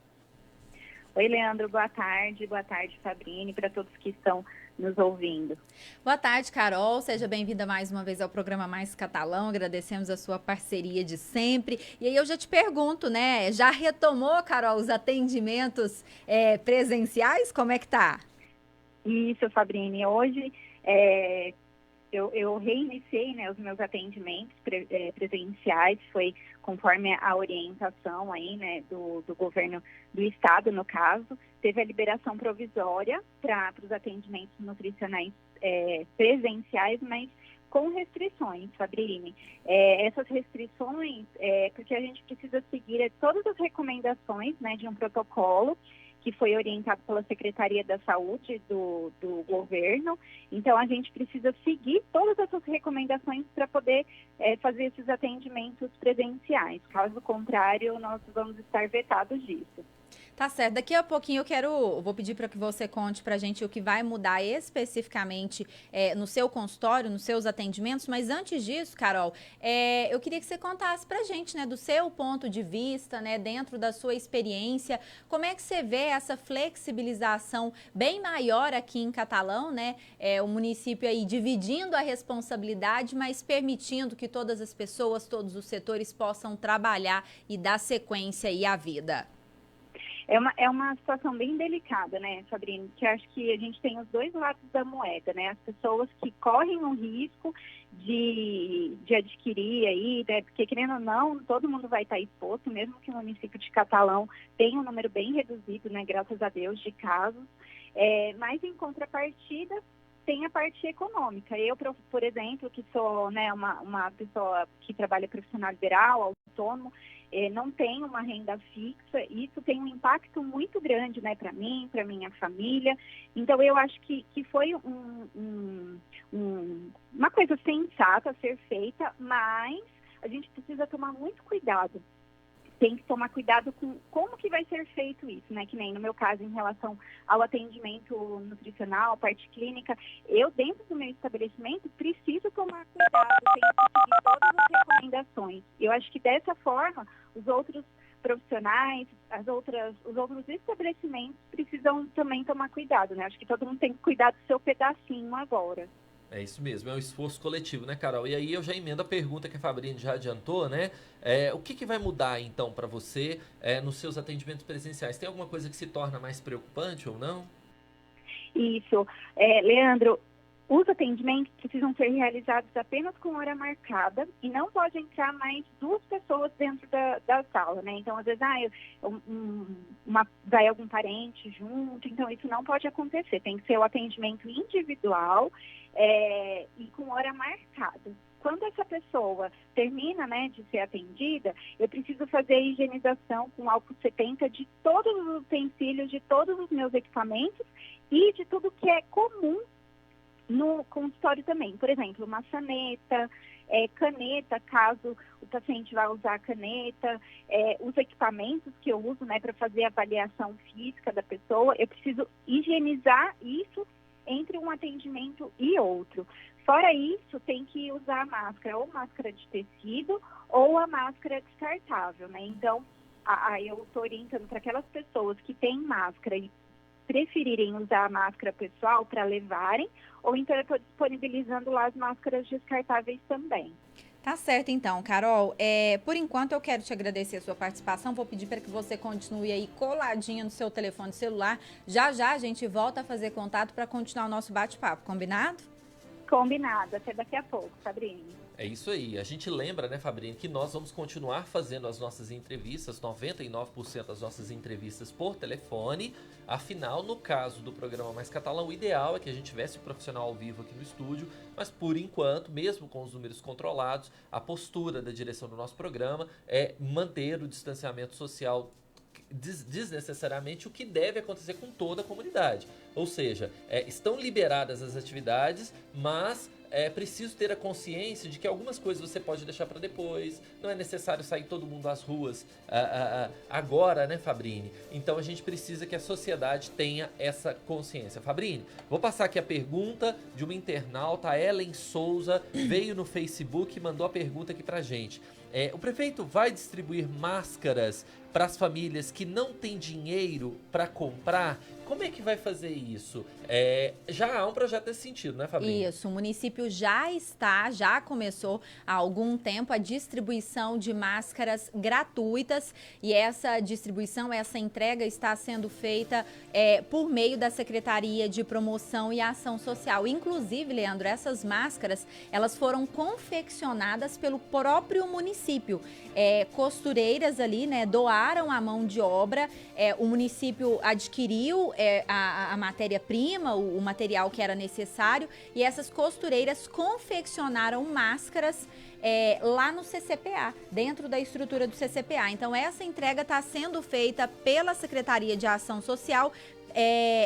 Oi, Leandro, boa tarde, Fabrini, para todos que estão nos ouvindo. Boa tarde, Carol, seja bem-vinda mais uma vez ao programa Mais Catalão, agradecemos a sua parceria de sempre. E aí eu já te pergunto, né, já retomou, Carol, os atendimentos presenciais? Como é que tá? Isso, Fabrini, hoje eu reiniciei, né, os meus atendimentos presenciais, foi conforme a orientação aí, né, do governo do estado, no caso, teve a liberação provisória para os atendimentos nutricionais presenciais, mas com restrições, Fabrini. Essas restrições, porque a gente precisa seguir todas as recomendações, né, de um protocolo que foi orientado pela Secretaria da Saúde do governo. Então, a gente precisa seguir todas essas recomendações para poder fazer esses atendimentos presenciais. Caso contrário, nós vamos estar vetados disso. Tá certo. Daqui a pouquinho vou pedir para que você conte para a gente o que vai mudar especificamente no seu consultório, nos seus atendimentos. Mas antes disso, Carol, eu queria que você contasse para a gente, né, do seu ponto de vista, né, dentro da sua experiência, como é que você vê essa flexibilização bem maior aqui em Catalão, né? O município aí dividindo a responsabilidade, mas permitindo que todas as pessoas, todos os setores possam trabalhar e dar sequência aí à vida. É uma situação bem delicada, né, Fabrini? Que acho que a gente tem os dois lados da moeda, né? As pessoas que correm o risco de adquirir aí, né? Porque, querendo ou não, todo mundo vai estar exposto, mesmo que o município de Catalão tenha um número bem reduzido, né, graças a Deus, de casos. Mas, em contrapartida, tem a parte econômica. Eu, por exemplo, que sou, né, uma pessoa que trabalha profissional liberal, autônomo, não tenho uma renda fixa, isso tem um impacto muito grande, né, para mim, para minha família. Então, eu acho que foi uma coisa sensata a ser feita, mas a gente precisa tomar muito cuidado, tem que tomar cuidado com como que vai ser feito isso, né? Que nem no meu caso, em relação ao atendimento nutricional, parte clínica, eu, dentro do meu estabelecimento, preciso tomar cuidado, tenho que seguir todas as recomendações. Eu acho que dessa forma, os outros profissionais, os outros estabelecimentos precisam também tomar cuidado, né? Acho que todo mundo tem que cuidar do seu pedacinho agora. É isso mesmo, é um esforço coletivo, né, Carol? E aí eu já emendo a pergunta que a Fabrínia já adiantou, né? O que vai mudar, então, para você nos seus atendimentos presenciais? Tem alguma coisa que se torna mais preocupante ou não? Isso. Leandro, os atendimentos precisam ser realizados apenas com hora marcada e não pode entrar mais 2 pessoas dentro da sala, né? Então, às vezes, vai algum parente junto, então isso não pode acontecer. Tem que ser o atendimento individual e com hora marcada. Quando essa pessoa termina, né, de ser atendida, eu preciso fazer a higienização com álcool 70 de todos os utensílios, de todos os meus equipamentos e de tudo que é comum no consultório também. Por exemplo, maçaneta, caneta, caso o paciente vá usar a caneta, os equipamentos que eu uso, né, para fazer a avaliação física da pessoa, eu preciso higienizar isso entre um atendimento e outro. Fora isso, tem que usar a máscara, ou máscara de tecido, ou a máscara descartável, né? Então, eu estou orientando para aquelas pessoas que têm máscara e preferirem usar a máscara pessoal para levarem, ou então eu estou disponibilizando lá as máscaras descartáveis também. Tá certo, então, Carol. Por enquanto, eu quero te agradecer a sua participação. Vou pedir para que você continue aí coladinha no seu telefone celular. Já a gente volta a fazer contato para continuar o nosso bate-papo. Combinado? Combinado. Até daqui a pouco, Fabrínia. É isso aí. A gente lembra, né, Fabrínia, que nós vamos continuar fazendo as nossas entrevistas, 99% das nossas entrevistas por telefone. Afinal, no caso do programa Mais Catalão, o ideal é que a gente tivesse o profissional ao vivo aqui no estúdio, mas por enquanto, mesmo com os números controlados, a postura da direção do nosso programa é manter o distanciamento social desnecessariamente, o que deve acontecer com toda a comunidade. Ou seja, estão liberadas as atividades, mas é preciso ter a consciência de que algumas coisas você pode deixar para depois. Não é necessário sair todo mundo às ruas agora, né, Fabrini? Então a gente precisa que a sociedade tenha essa consciência. Fabrini, vou passar aqui a pergunta de uma internauta, a Ellen Souza, veio no Facebook e mandou a pergunta aqui pra gente. O prefeito vai distribuir máscaras para as famílias que não têm dinheiro para comprar? Como é que vai fazer isso? Já há um projeto nesse sentido, né, Fabrício? Isso, o município já começou há algum tempo a distribuição de máscaras gratuitas e essa distribuição, essa entrega está sendo feita por meio da Secretaria de Promoção e Ação Social. Inclusive, Leandro, essas máscaras, elas foram confeccionadas pelo próprio município. Costureiras ali, né, doaram a mão de obra, o município adquiriu a matéria-prima, o material que era necessário, e essas costureiras confeccionaram máscaras lá no CCPA, dentro da estrutura do CCPA. Então, essa entrega está sendo feita pela Secretaria de Ação Social,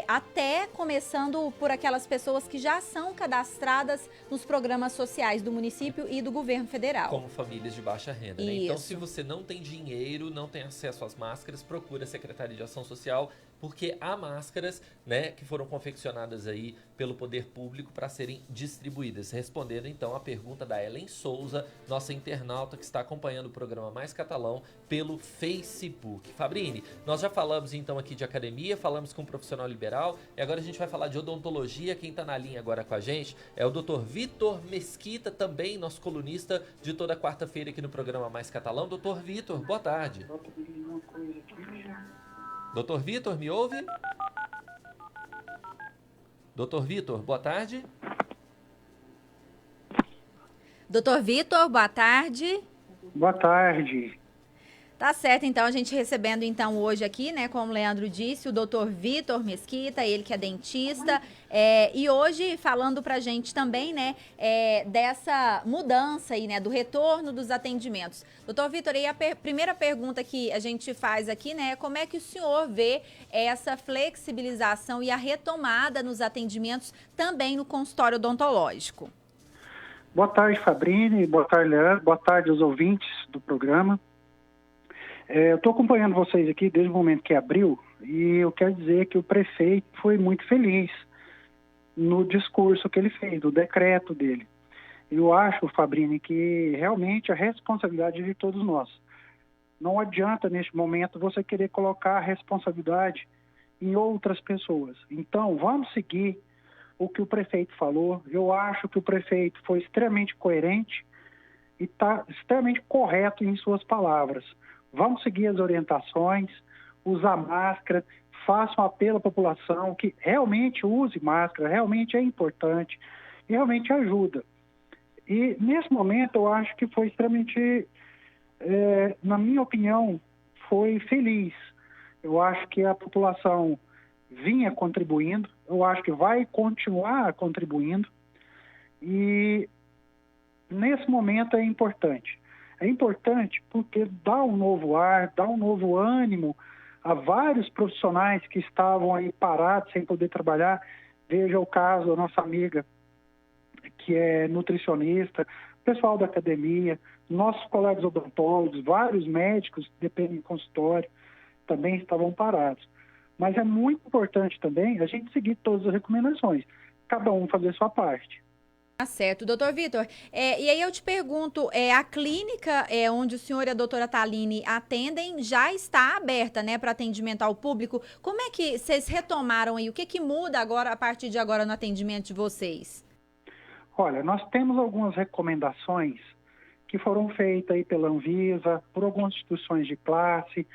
até começando por aquelas pessoas que já são cadastradas nos programas sociais do município e do governo federal. Como famílias de baixa renda, né? Então, se você não tem dinheiro, não tem acesso às máscaras, procura a Secretaria de Ação Social, porque há máscaras, né, que foram confeccionadas aí pelo poder público para serem distribuídas. Respondendo então a pergunta da Ellen Souza, nossa internauta que está acompanhando o programa Mais Catalão pelo Facebook. Fabrini, nós já falamos então aqui de academia, falamos com um profissional liberal e agora a gente vai falar de odontologia. Quem está na linha agora com a gente é o Dr. Vitor Mesquita, também nosso colunista de toda quarta-feira aqui no programa Mais Catalão. Dr. Vitor, boa tarde. Doutor Vitor, me ouve? Doutor Vitor, boa tarde. Doutor Vitor, boa tarde. Boa tarde. Tá certo, então, a gente recebendo então hoje aqui, né, como o Leandro disse, o doutor Vitor Mesquita, ele que é dentista, e hoje falando pra gente também, né, dessa mudança aí, né, do retorno dos atendimentos. Doutor Vitor, e a primeira pergunta que a gente faz aqui, né, é como é que o senhor vê essa flexibilização e a retomada nos atendimentos também no consultório odontológico? Boa tarde, Fabrini, boa tarde, Leandro, boa tarde aos ouvintes do programa. Eu estou acompanhando vocês aqui desde o momento que abriu e eu quero dizer que o prefeito foi muito feliz no discurso que ele fez, do decreto dele. Eu acho, Fabrini, que realmente a responsabilidade é de todos nós. Não adianta, neste momento, você querer colocar a responsabilidade em outras pessoas. Então, vamos seguir o que o prefeito falou. Eu acho que o prefeito foi extremamente coerente e está extremamente correto em suas palavras. Vamos seguir as orientações, usar máscara, façam apelo à população que realmente use máscara, realmente é importante, realmente ajuda. E, nesse momento, eu acho que foi extremamente, na minha opinião, foi feliz. Eu acho que a população vinha contribuindo, eu acho que vai continuar contribuindo. E, nesse momento, é importante. É importante porque dá um novo ar, dá um novo ânimo a vários profissionais que estavam aí parados, sem poder trabalhar. Veja o caso da nossa amiga, que é nutricionista, pessoal da academia, nossos colegas odontólogos, vários médicos que dependem do consultório, também estavam parados. Mas é muito importante também a gente seguir todas as recomendações, cada um fazer sua parte. Tá certo, doutor Vitor. E aí eu te pergunto, a clínica onde o senhor e a doutora Thaline atendem já está aberta, né, para atendimento ao público. Como é que vocês retomaram aí? O que muda agora, a partir de agora, no atendimento de vocês? Olha, nós temos algumas recomendações que foram feitas aí pela Anvisa, por algumas instituições de classe.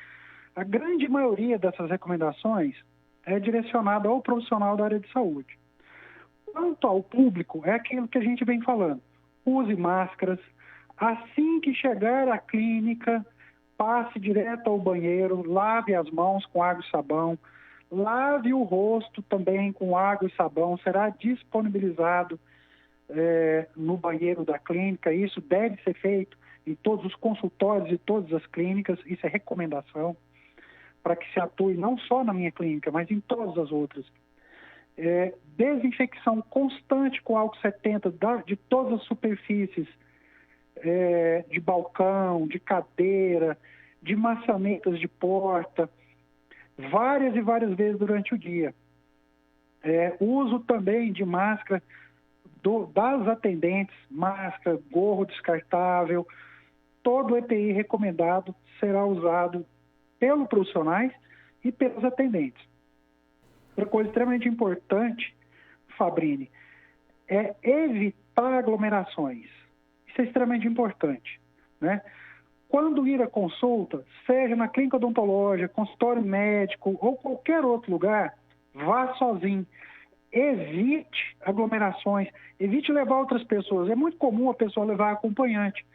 A grande maioria dessas recomendações é direcionada ao profissional da área de saúde. Quanto ao público, é aquilo que a gente vem falando. Use máscaras. Assim que chegar à clínica, passe direto ao banheiro, lave as mãos com água e sabão, lave o rosto também com água e sabão. Será disponibilizado no banheiro da clínica. Isso deve ser feito em todos os consultórios e todas as clínicas. Isso é recomendação para que se atue não só na minha clínica, mas em todas as outras. Desinfecção constante com álcool 70 de todas as superfícies, de balcão, de cadeira, de maçanetas de porta, várias e várias vezes durante o dia. Uso também de máscara das atendentes, máscara, gorro descartável, todo o EPI recomendado será usado pelos profissionais e pelos atendentes. Outra coisa extremamente importante, Fabrini, é evitar aglomerações. Isso é extremamente importante, né? Quando ir à consulta, seja na clínica odontológica, consultório médico ou qualquer outro lugar, vá sozinho. Evite aglomerações, evite levar outras pessoas. É muito comum a pessoa levar acompanhante.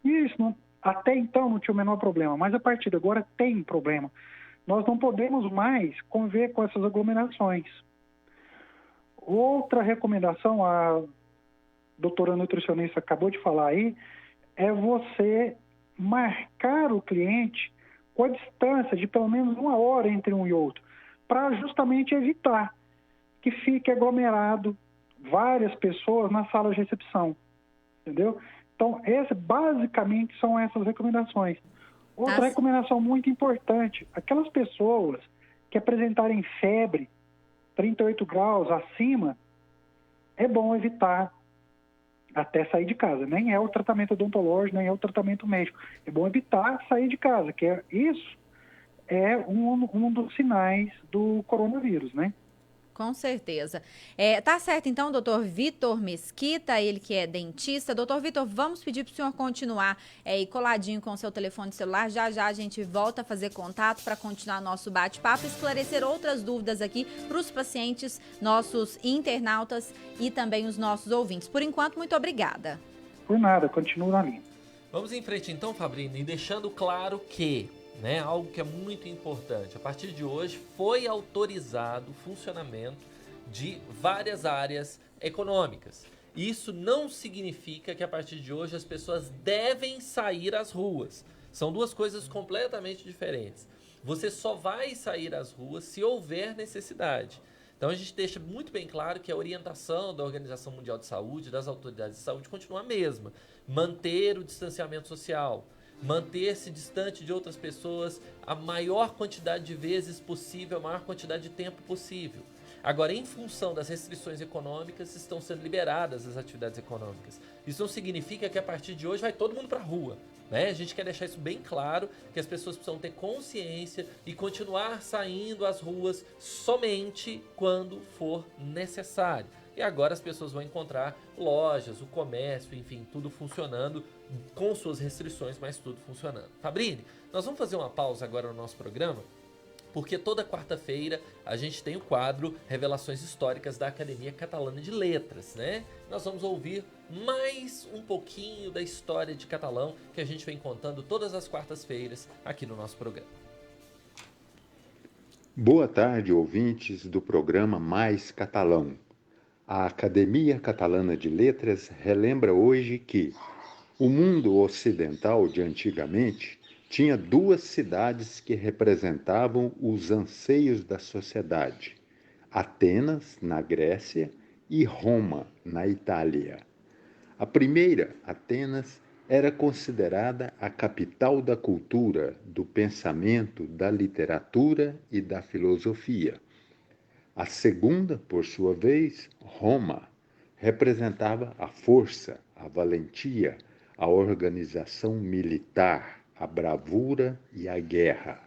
Isso até então não tinha o menor problema, mas a partir de agora tem problema. Nós não podemos mais conviver com essas aglomerações. Outra recomendação, a doutora nutricionista acabou de falar aí, é você marcar o cliente com a distância de pelo menos 1 hora entre um e outro, para justamente evitar que fique aglomerado várias pessoas na sala de recepção, entendeu? Então, basicamente são essas recomendações. Outra recomendação muito importante, aquelas pessoas que apresentarem febre, 38 graus acima, é bom evitar até sair de casa. Nem é o tratamento odontológico, nem é o tratamento médico. É bom evitar sair de casa, que isso é um dos sinais do coronavírus, né? Com certeza. Tá certo, então, doutor Vitor Mesquita, ele que é dentista. Doutor Vitor, vamos pedir para o senhor continuar aí coladinho com o seu telefone celular. Já a gente volta a fazer contato para continuar nosso bate-papo e esclarecer outras dúvidas aqui para os pacientes, nossos internautas e também os nossos ouvintes. Por enquanto, muito obrigada. Por nada, continuo na linha. Vamos em frente então, Fabrini, e deixando claro que algo que é muito importante. A partir de hoje foi autorizado o funcionamento de várias áreas econômicas. Isso não significa que a partir de hoje as pessoas devem sair às ruas. São duas coisas completamente diferentes. Você só vai sair às ruas se houver necessidade. Então a gente deixa muito bem claro que a orientação da Organização Mundial de Saúde, das autoridades de saúde, continua a mesma. Manter o distanciamento social. manter-se distante de outras pessoas a maior quantidade de vezes possível, a maior quantidade de tempo possível. Agora, em função das restrições econômicas, estão sendo liberadas as atividades econômicas. Isso não significa que a partir de hoje vai todo mundo para a rua, né? A gente quer deixar isso bem claro, que as pessoas precisam ter consciência e continuar saindo às ruas somente quando for necessário. E agora as pessoas vão encontrar lojas, o comércio, enfim, tudo funcionando com suas restrições, mas tudo funcionando. Fabrini, nós vamos fazer uma pausa agora no nosso programa, porque toda quarta-feira a gente tem o quadro Revelações Históricas da Academia Catalana de Letras, né? Nós vamos ouvir mais um pouquinho da história de Catalão que a gente vem contando todas as quartas-feiras aqui no nosso programa. Boa tarde, ouvintes do programa Mais Catalão. A Academia Catalana de Letras relembra hoje que o mundo ocidental de antigamente tinha duas cidades que representavam os anseios da sociedade: Atenas, na Grécia, e Roma, na Itália. A primeira, Atenas, era considerada a capital da cultura, do pensamento, da literatura e da filosofia. A segunda, por sua vez, Roma, representava a força, a valentia, a organização militar, a bravura e a guerra.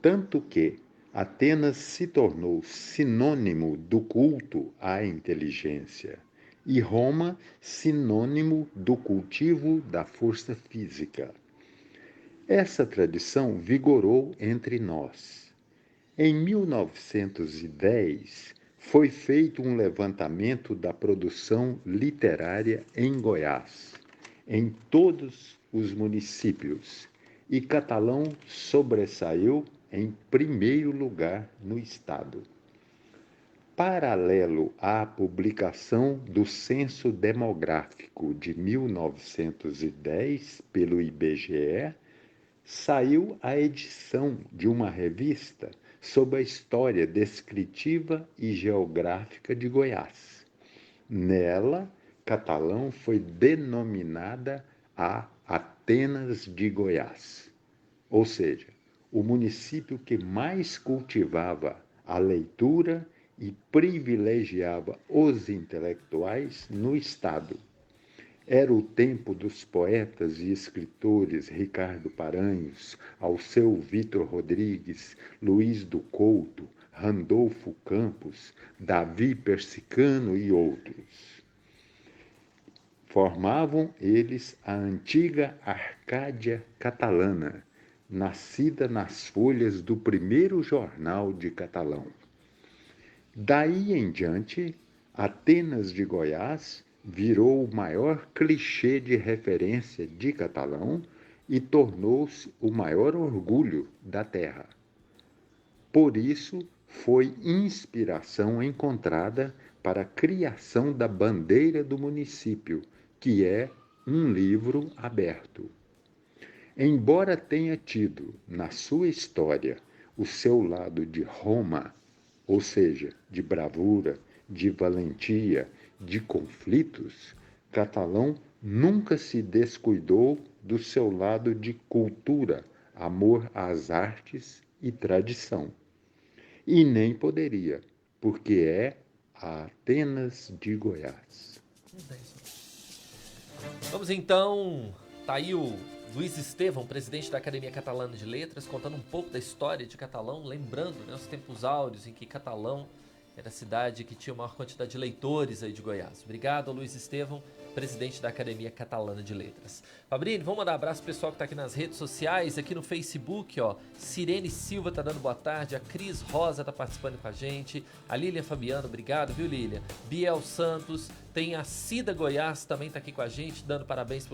Tanto que Atenas se tornou sinônimo do culto à inteligência e Roma sinônimo do cultivo da força física. Essa tradição vigorou entre nós. Em 1910, foi feito um levantamento da produção literária em Goiás, em todos os municípios, e Catalão sobressaiu em primeiro lugar no estado. Paralelo à publicação do Censo Demográfico de 1910 pelo IBGE, saiu a edição de uma revista sobre a história descritiva e geográfica de Goiás. Nela, Catalão foi denominada a Atenas de Goiás, ou seja, o município que mais cultivava a leitura e privilegiava os intelectuais no estado. Era o tempo dos poetas e escritores Ricardo Paranhos, Alceu Vitor Rodrigues, Luiz do Couto, Randolfo Campos, Davi Persicano e outros. Formavam eles a antiga Arcádia Catalana, nascida nas folhas do primeiro jornal de Catalão. Daí em diante, Atenas de Goiás virou o maior clichê de referência de Catalão e tornou-se o maior orgulho da terra. Por isso, foi inspiração encontrada para a criação da bandeira do município, que é um livro aberto. Embora tenha tido, na sua história, o seu lado de Roma, ou seja, de bravura, de valentia, de conflitos, Catalão nunca se descuidou do seu lado de cultura, amor às artes e tradição. E nem poderia, porque é a Atenas de Goiás. Vamos então, tá aí o Luiz Estevão, presidente da Academia Catalana de Letras, contando um pouco da história de Catalão, lembrando, né, os tempos áureos em que Catalão era a cidade que tinha a maior quantidade de leitores aí de Goiás. Obrigado, Luiz Estevão, presidente da Academia Catalana de Letras. Fabrini, vamos mandar um abraço pro pessoal que tá aqui nas redes sociais, aqui no Facebook, ó. Sirene Silva tá dando boa tarde, a Cris Rosa tá participando com a gente, a Lília Fabiano, obrigado, viu, Lília? Biel Santos, tem a Cida Goiás também tá aqui com a gente, dando parabéns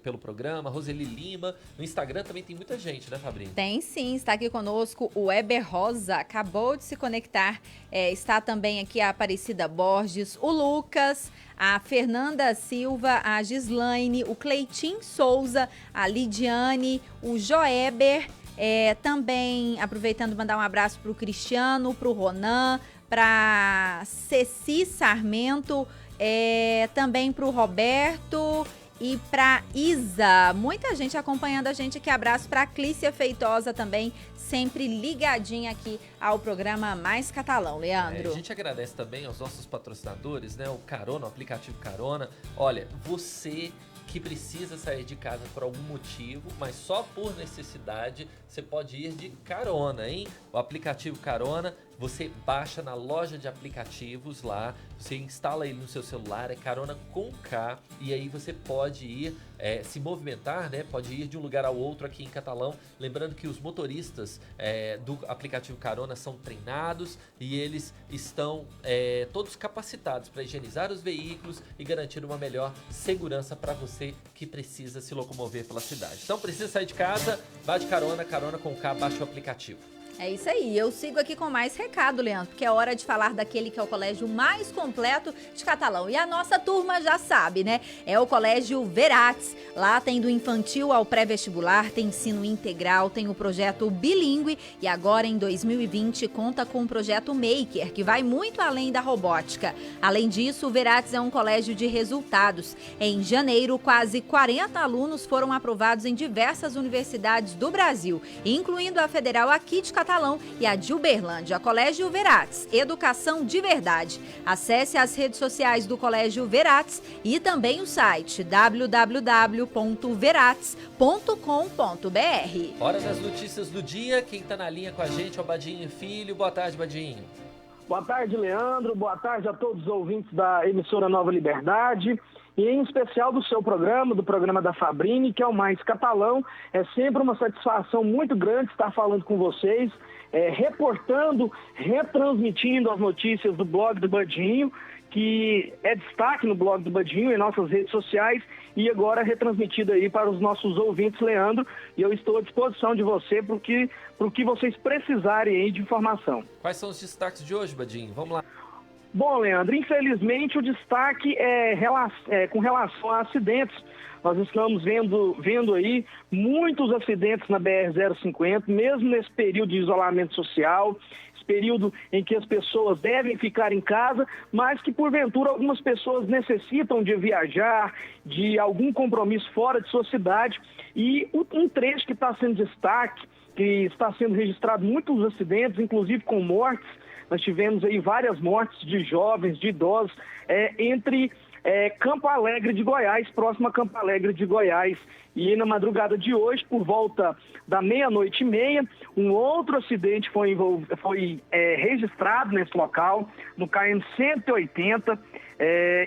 pelo programa, Roseli Lima, no Instagram também tem muita gente, né, Fabrini? Tem sim, está aqui conosco o Weber Rosa, acabou de se conectar, está também aqui a Aparecida Borges, o Lucas, a Fernanda Silva, a Gislaine, o Cleitinho Souza, a Lidiane, o Joeber, também aproveitando mandar um abraço para o Cristiano, para o Ronan, para Ceci Sarmento, também para o Roberto e para Isa. Muita gente acompanhando a gente aqui. Abraço para Clícia Feitosa também, sempre ligadinha aqui ao programa Mais Catalão, Leandro. A gente agradece também aos nossos patrocinadores, né? O Carona, o aplicativo Carona. Olha, você que precisa sair de casa por algum motivo, mas só por necessidade, você pode ir de carona, hein? O aplicativo Carona, você baixa na loja de aplicativos lá, você instala ele no seu celular, é Carona com K, e aí você pode ir se movimentar, né? Pode ir de um lugar ao outro aqui em Catalão. Lembrando que os motoristas do aplicativo Carona são treinados e eles estão todos capacitados para higienizar os veículos e garantir uma melhor segurança para você que precisa se locomover pela cidade. Então precisa sair de casa, vá de carona, Carona com K, baixa o aplicativo. É isso aí, eu sigo aqui com mais recado, Leandro, porque é hora de falar daquele que é o colégio mais completo de Catalão. E a nossa turma já sabe, né? É o Colégio Verates. Lá tem do infantil ao pré-vestibular, tem ensino integral, tem o projeto bilíngue e agora em 2020 conta com o projeto Maker, que vai muito além da robótica. Além disso, o Verates é um colégio de resultados. Em janeiro, quase 40 alunos foram aprovados em diversas universidades do Brasil, incluindo a Federal aqui de Catalão e a de Uberlândia. Colégio Verates, educação de verdade. Acesse as redes sociais do Colégio Verates e também o site www.verates.com.br. Hora das notícias do dia, quem tá na linha com a gente é o Badinho Filho. Boa tarde, Badinho. Boa tarde, Leandro. Boa tarde a todos os ouvintes da emissora Nova Liberdade. E em especial do seu programa, do programa da Fabrini, que é o Mais Catalão. É sempre uma satisfação muito grande estar falando com vocês, reportando, retransmitindo as notícias do blog do Badinho, que é destaque no blog do Badinho, em nossas redes sociais, e agora retransmitido aí para os nossos ouvintes, Leandro. E eu estou à disposição de você para o que vocês precisarem aí de informação. Quais são os destaques de hoje, Badinho? Vamos lá. Bom, Leandro, infelizmente o destaque é com relação a acidentes. Nós estamos vendo aí muitos acidentes na BR-050, mesmo nesse período de isolamento social, esse período em que as pessoas devem ficar em casa, mas que porventura algumas pessoas necessitam de viajar, de algum compromisso fora de sua cidade. E um trecho que está sendo destaque, que está sendo registrado muitos acidentes, inclusive com mortes. Nós tivemos aí várias mortes de jovens, de idosos, entre Campo Alegre de Goiás, próximo a Campo Alegre de Goiás. E na madrugada de hoje, por volta da 00:30, um outro acidente foi registrado nesse local, no KM 180,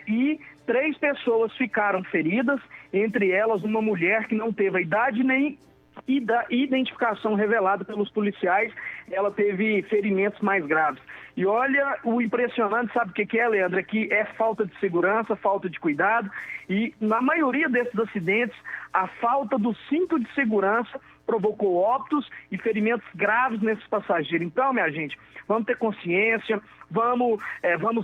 e 3 pessoas ficaram feridas, entre elas uma mulher que não teve a idade nem da identificação revelada pelos policiais. Ela teve ferimentos mais graves. E olha, o impressionante, sabe o que é, Leandro? É que é falta de segurança, falta de cuidado, e na maioria desses acidentes, a falta do cinto de segurança provocou óbitos e ferimentos graves nesses passageiros. Então, minha gente, vamos ter consciência, vamos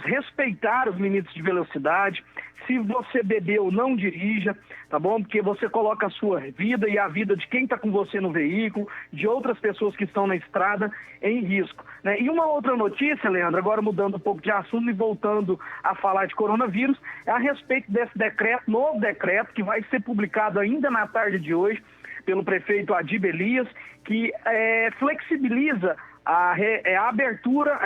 respeitar os limites de velocidade. Se você bebeu, não dirija, tá bom? Porque você coloca a sua vida e a vida de quem está com você no veículo, de outras pessoas que estão na estrada, em risco, né? E uma outra notícia, Leandro, agora mudando um pouco de assunto e voltando a falar de coronavírus, é a respeito desse decreto, novo decreto, que vai ser publicado ainda na tarde de hoje pelo prefeito Adib Elias, que flexibiliza a reabertura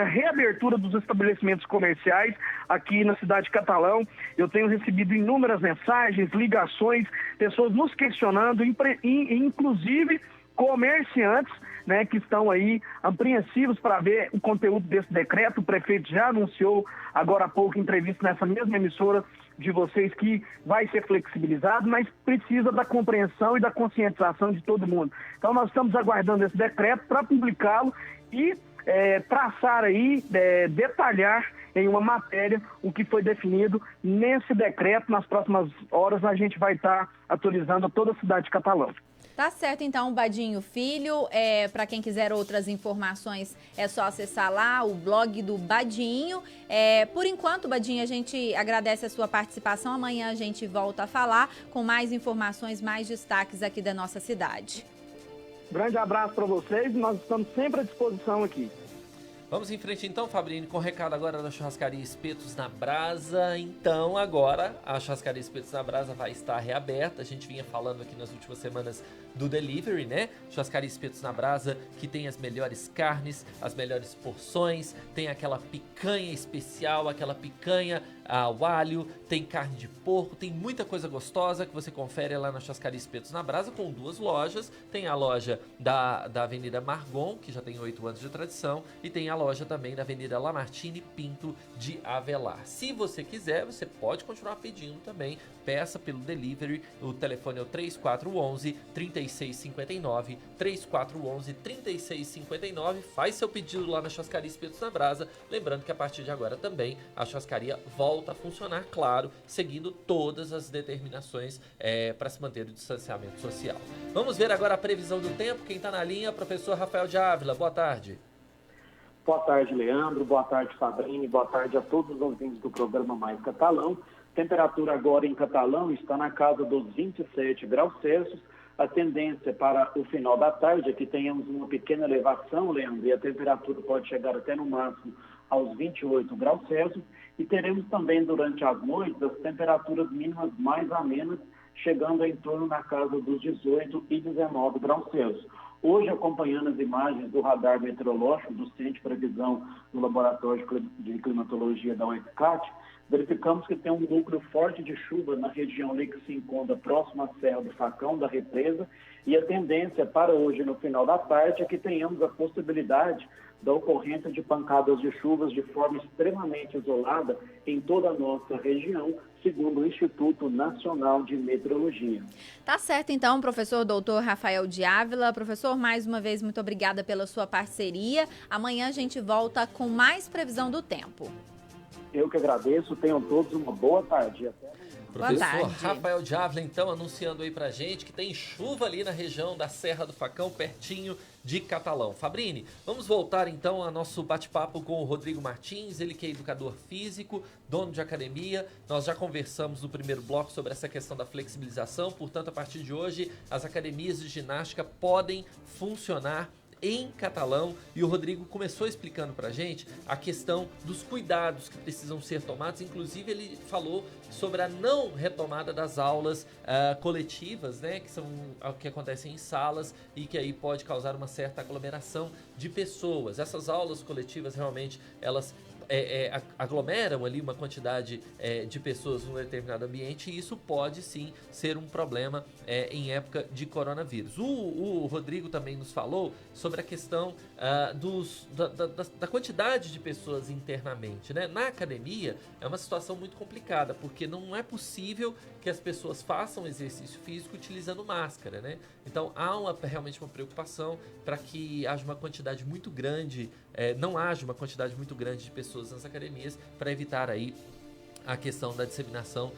dos estabelecimentos comerciais aqui na cidade de Catalão. Eu tenho recebido inúmeras mensagens, ligações, pessoas nos questionando, inclusive comerciantes, né, que estão aí apreensivos para ver o conteúdo desse decreto. O prefeito já anunciou agora há pouco em entrevista nessa mesma emissora de vocês que vai ser flexibilizado, mas precisa da compreensão e da conscientização de todo mundo. Então nós estamos aguardando esse decreto para publicá-lo e traçar aí, detalhar em uma matéria o que foi definido nesse decreto. Nas próximas horas a gente vai estar atualizando a toda a cidade de Catalão. Tá certo, então, Badinho Filho. Para quem quiser outras informações, é só acessar lá o blog do Badinho. Por enquanto, Badinho, a gente agradece a sua participação. Amanhã a gente volta a falar com mais informações, mais destaques aqui da nossa cidade. Grande abraço para vocês. Nós estamos sempre à disposição aqui. Vamos em frente então, Fabrini, com o recado agora da Churrascaria Espetos na Brasa. Então agora a Churrascaria Espetos na Brasa vai estar reaberta. A gente vinha falando aqui nas últimas semanas do delivery, né? Churrascaria Espetos na Brasa, que tem as melhores carnes, as melhores porções, tem aquela picanha especial, aquela picanha ao alho, tem carne de porco, tem muita coisa gostosa que você confere lá na Churrascaria Espetos na Brasa, com 2 lojas. Tem a loja da Avenida Margon, que já tem 8 anos de tradição, e tem a loja também da Avenida Lamartine Pinto de Avelar. Se você quiser, você pode continuar pedindo também, peça pelo delivery, o telefone é o 3411-3659, 3411-3659, faz seu pedido lá na Churrascaria Espetos na Brasa, lembrando que a partir de agora também a churrascaria volta a funcionar, claro, seguindo todas as determinações para se manter o distanciamento social. Vamos ver agora a previsão do tempo, quem está na linha, professor Rafael de Ávila, boa tarde. Boa tarde, Leandro, boa tarde, Fabrini, boa tarde a todos os ouvintes do programa Mais Catalão. Temperatura agora em Catalão está na casa dos 27 graus Celsius. A tendência para o final da tarde é que tenhamos uma pequena elevação, Leandro, e a temperatura pode chegar até no máximo aos 28 graus Celsius. E teremos também durante as noites as temperaturas mínimas mais amenas, chegando em torno na casa dos 18 e 19 graus Celsius. Hoje, acompanhando as imagens do radar meteorológico do Centro de Previsão do Laboratório de Climatologia da UFCAT, verificamos que tem um núcleo forte de chuva na região ali que se encontra próxima à Serra do Facão, da represa, e a tendência para hoje, no final da tarde, é que tenhamos a possibilidade da ocorrência de pancadas de chuvas de forma extremamente isolada em toda a nossa região, segundo o Instituto Nacional de Meteorologia. Tá certo, então, professor doutor Rafael de Ávila. Professor, mais uma vez, muito obrigada pela sua parceria. Amanhã a gente volta com mais previsão do tempo. Eu que agradeço, tenham todos uma boa tarde. Até amanhã. Professor Rafael de Ávila, então, anunciando aí pra gente que tem chuva ali na região da Serra do Facão, pertinho de Catalão. Fabrini, vamos voltar então ao nosso bate-papo com o Rodrigo Martins, ele que é educador físico, dono de academia. Nós já conversamos no primeiro bloco sobre essa questão da flexibilização, portanto, a partir de hoje, as academias de ginástica podem funcionar em Catalão, e o Rodrigo começou explicando pra gente a questão dos cuidados que precisam ser tomados. Inclusive ele falou sobre a não retomada das aulas coletivas, né, que acontecem em salas e que aí pode causar uma certa aglomeração de pessoas. Essas aulas coletivas realmente elas aglomeram ali uma quantidade de pessoas num determinado ambiente, e isso pode sim ser um problema em época de coronavírus. O Rodrigo também nos falou sobre a questão da quantidade de pessoas internamente, né? Na academia é uma situação muito complicada, porque não é possível que as pessoas façam exercício físico utilizando máscara, né? Então há realmente uma preocupação para que haja uma quantidade muito grande, não haja uma quantidade muito grande de pessoas nas academias, para evitar aí a questão da disseminação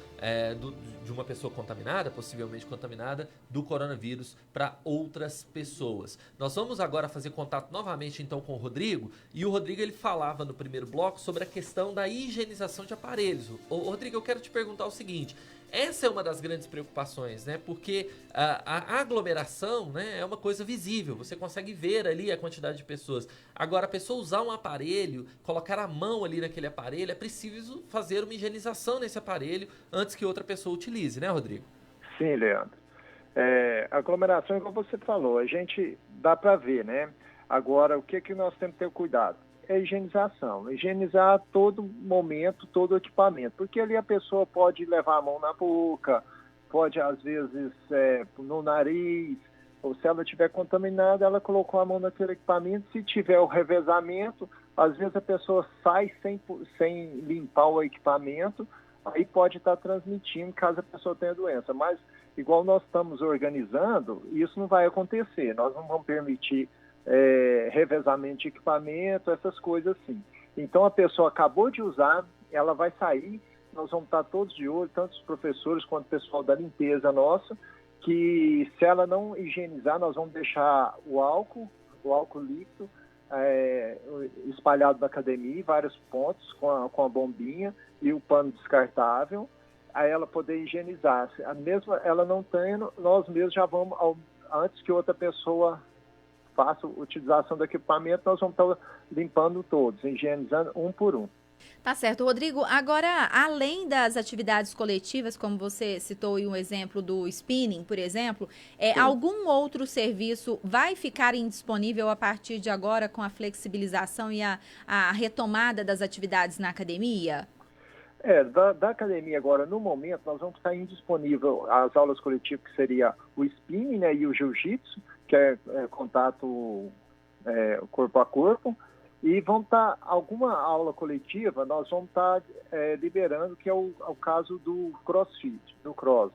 de uma pessoa contaminada, possivelmente contaminada, do coronavírus para outras pessoas. Nós vamos agora fazer contato novamente então com o Rodrigo, e o Rodrigo ele falava no primeiro bloco sobre a questão da higienização de aparelhos. Rodrigo, eu quero te perguntar o seguinte: essa é uma das grandes preocupações, né? Porque a aglomeração, né, é uma coisa visível, você consegue ver ali a quantidade de pessoas. Agora, a pessoa usar um aparelho, colocar a mão ali naquele aparelho, é preciso fazer uma higienização nesse aparelho antes que outra pessoa utilize, né, Rodrigo? Sim, Leandro. Aglomeração, como você falou, a gente dá para ver, né? Agora, o que nós temos que ter cuidado? É higienização. Higienizar todo momento, todo equipamento. Porque ali a pessoa pode levar a mão na boca, pode às vezes no nariz, ou se ela estiver contaminada, ela colocou a mão naquele equipamento. Se tiver o revezamento, às vezes a pessoa sai sem limpar o equipamento, aí pode estar transmitindo caso a pessoa tenha doença. Mas, igual nós estamos organizando, isso não vai acontecer. Nós não vamos permitir revezamento de equipamento, essas coisas assim. Então a pessoa acabou de usar, ela vai sair, nós vamos estar todos de olho, tanto os professores quanto o pessoal da limpeza nossa, que se ela não higienizar, nós vamos deixar o álcool líquido espalhado na academia, em vários pontos, com a bombinha e o pano descartável, aí ela poder higienizar. Mesmo ela não tendo, nós mesmos já vamos, antes que outra pessoa faça utilização do equipamento, nós vamos estar limpando todos, higienizando um por um. Tá certo, Rodrigo. Agora, além das atividades coletivas, como você citou aí um exemplo do spinning, por exemplo, algum outro serviço vai ficar indisponível a partir de agora com a flexibilização e a retomada das atividades na academia? Da academia agora, no momento, nós vamos estar indisponível as aulas coletivas, que seria o spinning, né, e o jiu-jitsu, que é contato corpo a corpo. E vão estar, alguma aula coletiva, nós vamos estar liberando, que é o caso do CrossFit, do Cross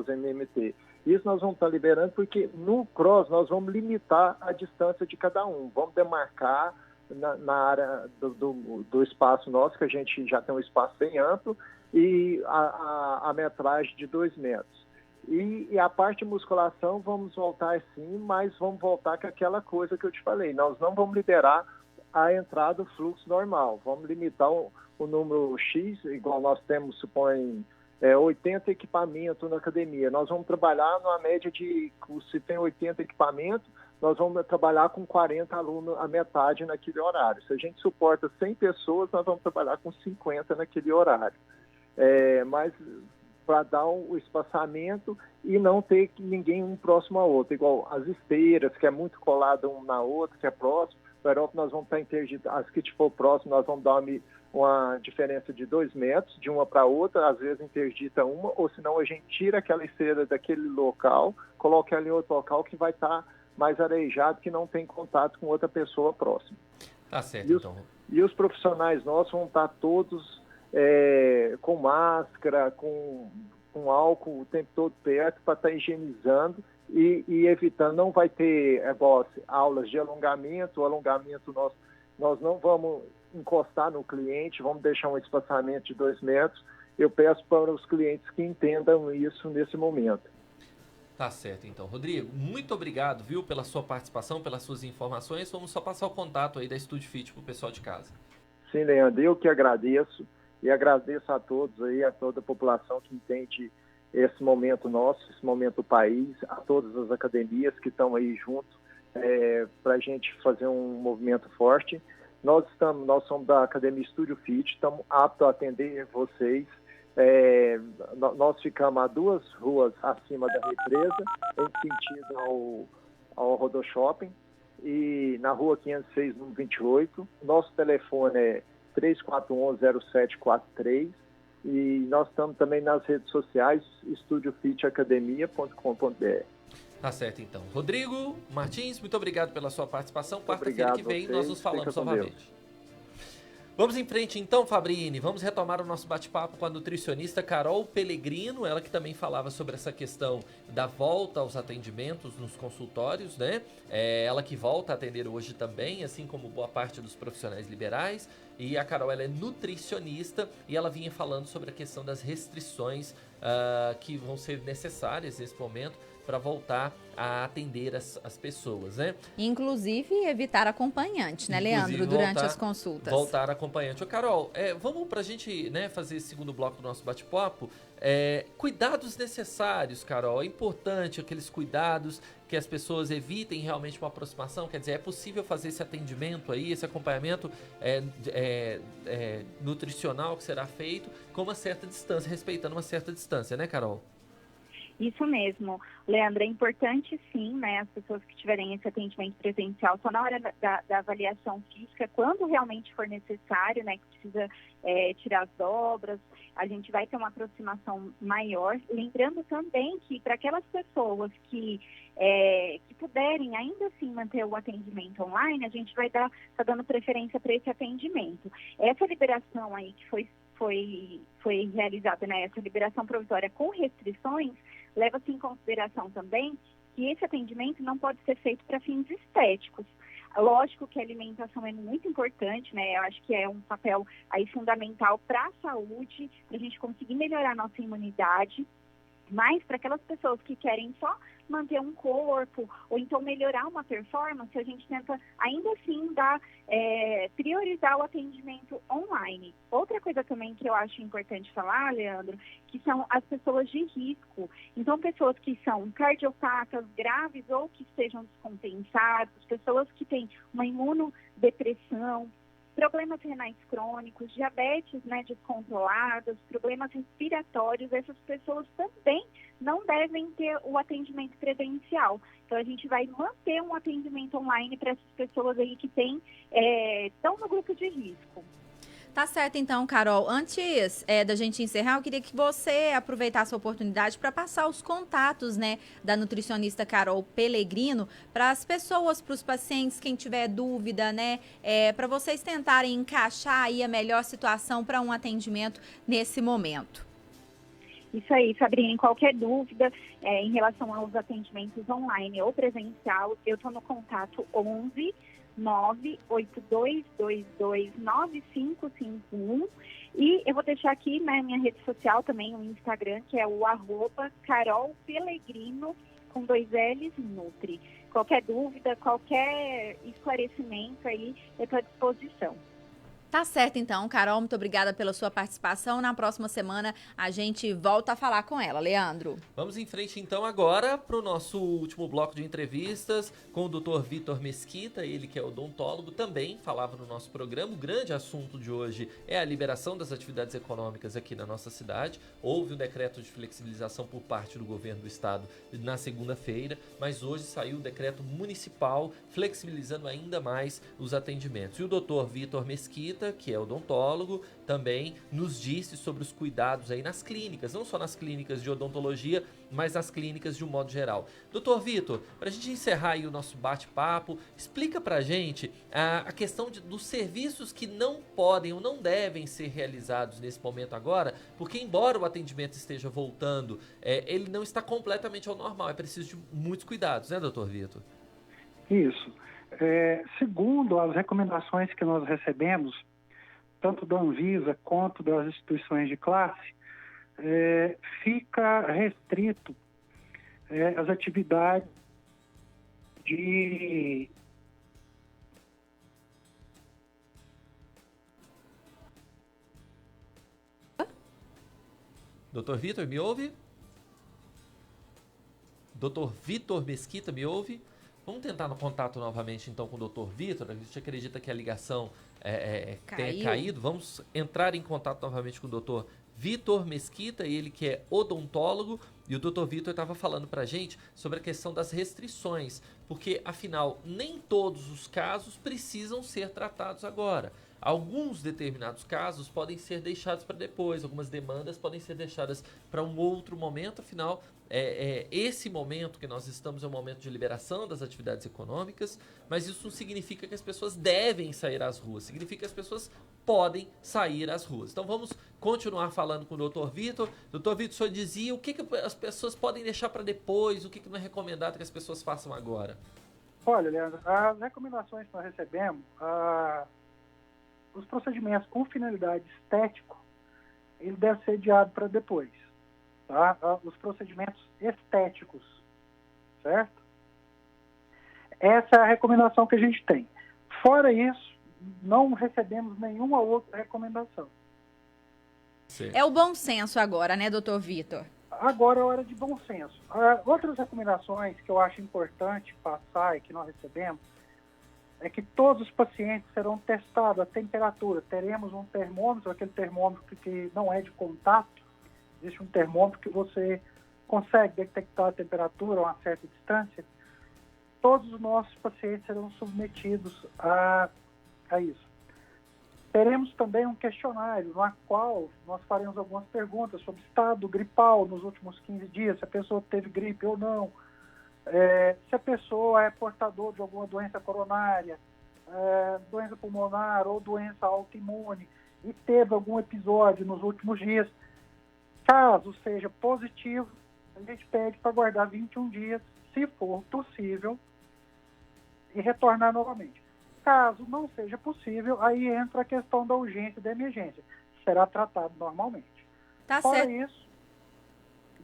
MMT. Isso nós vamos estar liberando porque no Cross nós vamos limitar a distância de cada um. Vamos demarcar na área do espaço nosso, que a gente já tem um espaço bem amplo, e a metragem de 2 metros. E a parte de musculação vamos voltar sim, mas vamos voltar com aquela coisa que eu te falei. Nós não vamos liberar a entrada do fluxo normal. Vamos limitar o número X, igual nós temos, supõe, 80 equipamentos na academia. Nós vamos trabalhar numa média de, se tem 80 equipamentos, nós vamos trabalhar com 40 alunos, a metade naquele horário. Se a gente suporta 100 pessoas, nós vamos trabalhar com 50 naquele horário. Mas para dar o espaçamento e não ter ninguém um próximo ao outro, igual as esteiras, que é muito colado um na outra, que é próximo. Na Europa nós vamos estar interditando, as que for próximo, nós vamos dar uma diferença de 2 metros, de uma para outra, às vezes interdita uma, ou senão a gente tira aquela esteira daquele local, coloca ela em outro local que vai estar mais arejado, que não tem contato com outra pessoa próxima. Tá certo, e os profissionais nossos vão estar todos com máscara, com álcool o tempo todo perto, para estar higienizando e evitando. Não vai ter aulas de alongamento. O alongamento nós não vamos encostar no cliente, vamos deixar um espaçamento de 2 metros. Eu peço para os clientes que entendam isso nesse momento. Tá certo, então. Rodrigo, muito obrigado, viu, pela sua participação, pelas suas informações. Vamos só passar o contato aí da Estúdio Fit para o pessoal de casa. Sim, Leandro, eu que agradeço. E agradeço a todos aí, a toda a população que entende esse momento nosso, esse momento do país, a todas as academias que estão aí junto para a gente fazer um movimento forte. Nós somos da Academia Estúdio Fit, estamos aptos a atender vocês. Nós ficamos a 2 ruas acima da represa, em sentido ao Rodoshopping, e na rua 506, número 28. Nosso telefone é 3411-0743 e nós estamos também nas redes sociais, estudiofitacademia.com.br. Tá certo, então. Rodrigo Martins, muito obrigado pela sua participação. Quarta-feira que vem nós nos falamos novamente. Vamos em frente então, Fabrini. Vamos retomar o nosso bate-papo com a nutricionista Carol Pellegrino, ela que também falava sobre essa questão da volta aos atendimentos nos consultórios, né? Ela que volta a atender hoje também, assim como boa parte dos profissionais liberais. E a Carol, ela é nutricionista e ela vinha falando sobre a questão das restrições que vão ser necessárias nesse momento para voltar a atender as pessoas, né? Inclusive evitar acompanhante, né, Leandro, durante as consultas. Voltar acompanhante. Ô, Carol, vamos para a gente, né, fazer esse segundo bloco do nosso bate-papo. Cuidados necessários, Carol. É importante aqueles cuidados que as pessoas evitem realmente uma aproximação. Quer dizer, é possível fazer esse atendimento aí, esse acompanhamento nutricional que será feito com uma certa distância, respeitando uma certa distância, né, Carol? Isso mesmo, Leandro, é importante sim, né, as pessoas que tiverem esse atendimento presencial, só na hora da avaliação física, quando realmente for necessário, né, que precisa tirar as dobras, a gente vai ter uma aproximação maior, lembrando também que para aquelas pessoas que puderem ainda assim manter o atendimento online, a gente vai tá dando preferência para esse atendimento. Essa liberação aí que foi realizada, né, essa liberação provisória com restrições, leva-se em consideração também que esse atendimento não pode ser feito para fins estéticos. Lógico que a alimentação é muito importante, né? Eu acho que é um papel aí fundamental para a saúde, para a gente conseguir melhorar a nossa imunidade. Mas para aquelas pessoas que querem só manter um corpo ou então melhorar uma performance, a gente tenta ainda assim priorizar o atendimento online. Outra coisa também que eu acho importante falar, Leandro, que são as pessoas de risco. Então, pessoas que são cardiopatas graves ou que sejam descompensadas, pessoas que têm uma imunodepressão, problemas renais crônicos, diabetes, né, descontroladas, problemas respiratórios, essas pessoas também não devem ter o atendimento presencial. Então, a gente vai manter um atendimento online para essas pessoas aí que estão no grupo de risco. Tá certo, então, Carol. Antes da gente encerrar, eu queria que você aproveitasse a oportunidade para passar os contatos, né, da nutricionista Carol Pellegrino para as pessoas, para os pacientes, quem tiver dúvida, né, para vocês tentarem encaixar aí a melhor situação para um atendimento nesse momento. Isso aí, Sabrina, qualquer dúvida em relação aos atendimentos online ou presencial, eu estou no contato 11 982229551 e eu vou deixar aqui na minha rede social também o Instagram, que é o @Carol Pellegrino com 2 L's Nutri. Qualquer dúvida, qualquer esclarecimento aí, eu estou à disposição. Tá certo, então, Carol, muito obrigada pela sua participação. Na próxima semana a gente volta a falar com ela, Leandro. Vamos em frente, então, agora para o nosso último bloco de entrevistas com o Dr. Vitor Mesquita, ele que é odontólogo, também falava no nosso programa. O grande assunto de hoje é a liberação das atividades econômicas aqui na nossa cidade. Houve um decreto de flexibilização por parte do governo do estado na segunda-feira, mas hoje saiu o decreto municipal flexibilizando ainda mais os atendimentos. E o Dr. Vitor Mesquita, que é odontólogo, também nos disse sobre os cuidados aí nas clínicas, não só nas clínicas de odontologia, mas nas clínicas de um modo geral. Doutor Vitor, para a gente encerrar aí o nosso bate-papo, explica para a gente a questão dos serviços que não podem ou não devem ser realizados nesse momento agora, porque embora o atendimento esteja voltando, ele não está completamente ao normal, é preciso de muitos cuidados, né, doutor Vitor? Isso. Segundo as recomendações que nós recebemos, tanto da Anvisa quanto das instituições de classe, fica restrito as atividades de... Doutor Vitor, me ouve? Doutor Vitor Mesquita, me ouve? Vamos tentar no contato novamente, então, com o Dr. Vitor. A gente acredita que a ligação tenha caído. Vamos entrar em contato novamente com o Dr. Vitor Mesquita, ele que é odontólogo. E o Dr. Vitor estava falando para a gente sobre a questão das restrições, porque, afinal, nem todos os casos precisam ser tratados agora. Alguns determinados casos podem ser deixados para depois, algumas demandas podem ser deixadas para um outro momento, afinal, esse momento que nós estamos é um momento de liberação das atividades econômicas, mas isso não significa que as pessoas devem sair às ruas, significa que as pessoas podem sair às ruas. Então vamos continuar falando com o Dr. Vitor. Dr. Vitor, o senhor dizia o que as pessoas podem deixar para depois, o que não é recomendado que as pessoas façam agora? Olha, Leandro, as recomendações que nós recebemos, os procedimentos com finalidade estética, ele deve ser adiado para depois, tá? Os procedimentos estéticos, certo? Essa é a recomendação que a gente tem. Fora isso, não recebemos nenhuma outra recomendação. Sim. É o bom senso agora, né, doutor Vitor? Agora é hora de bom senso. Outras recomendações que eu acho importante passar e que nós recebemos é que todos os pacientes serão testados a temperatura. Teremos um termômetro, aquele termômetro que não é de contato. Existe um termômetro que você consegue detectar a temperatura a uma certa distância. Todos os nossos pacientes serão submetidos a isso. Teremos também um questionário no qual nós faremos algumas perguntas sobre o estado gripal nos últimos 15 dias, se a pessoa teve gripe ou não, se a pessoa é portador de alguma doença coronária, doença pulmonar ou doença autoimune e teve algum episódio nos últimos dias. Caso seja positivo, a gente pede para guardar 21 dias, se for possível, e retornar novamente. Caso não seja possível, aí entra a questão da urgência e da emergência. Será tratado normalmente. Tá Fora certo. isso,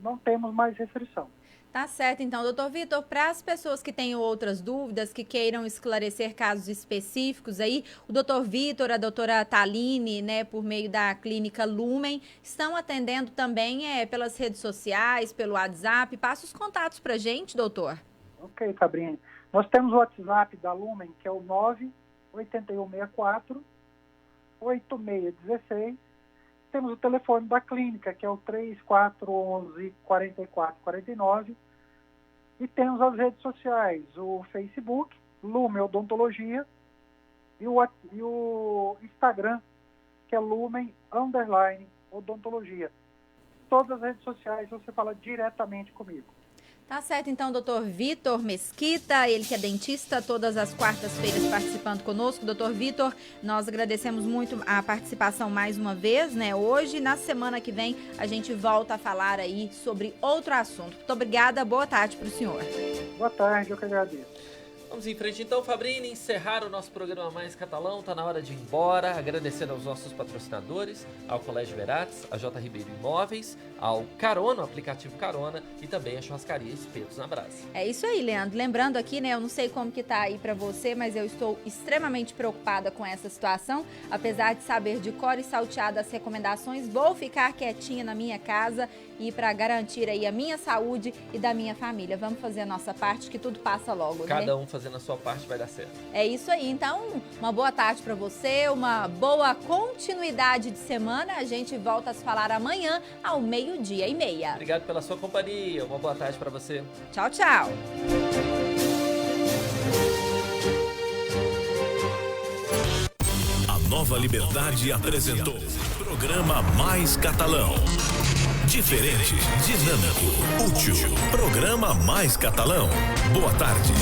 não temos mais restrição. Tá certo, então, doutor Vitor, para as pessoas que têm outras dúvidas, que queiram esclarecer casos específicos aí, o doutor Vitor, a doutora Taline, né, por meio da clínica Lumen, estão atendendo também pelas redes sociais, pelo WhatsApp. Passa os contatos para a gente, doutor. Ok, Fabrini. Nós temos o WhatsApp da Lumen, que é o 98164-8616. Temos o telefone da clínica, que é o 3411-4449. E temos as redes sociais, o Facebook, Lumen Odontologia, e o Instagram, que é Lumen_Odontologia. Todas as redes sociais você fala diretamente comigo. Tá certo, então, doutor Vitor Mesquita, ele que é dentista, todas as quartas-feiras participando conosco. Doutor Vitor, nós agradecemos muito a participação mais uma vez, né? Hoje, na semana que vem, a gente volta a falar aí sobre outro assunto. Muito obrigada, boa tarde para o senhor. Boa tarde, eu que agradeço. Vamos em frente então, Fabrini, encerrar o nosso programa Mais Catalão, tá na hora de ir embora, agradecendo aos nossos patrocinadores, ao Colégio Verates, a J. Ribeiro Imóveis, ao Carona, o aplicativo Carona e também a churrascaria Espetos na Brasa. É isso aí, Leandro. Lembrando aqui, né, eu não sei como que tá aí pra você, mas eu estou extremamente preocupada com essa situação, apesar de saber de cor e salteado as recomendações, vou ficar quietinha na minha casa e para garantir aí a minha saúde e da minha família. Vamos fazer a nossa parte, que tudo passa logo, né? Cada um fazendo a sua parte vai dar certo. É isso aí. Então, uma boa tarde para você, uma boa continuidade de semana. A gente volta a se falar amanhã ao 12:30. Obrigado pela sua companhia. Uma boa tarde para você. Tchau, tchau. A Nova Liberdade apresentou Programa Mais Catalão. Diferente, dinâmico, útil. Programa Mais Catalão. Boa tarde.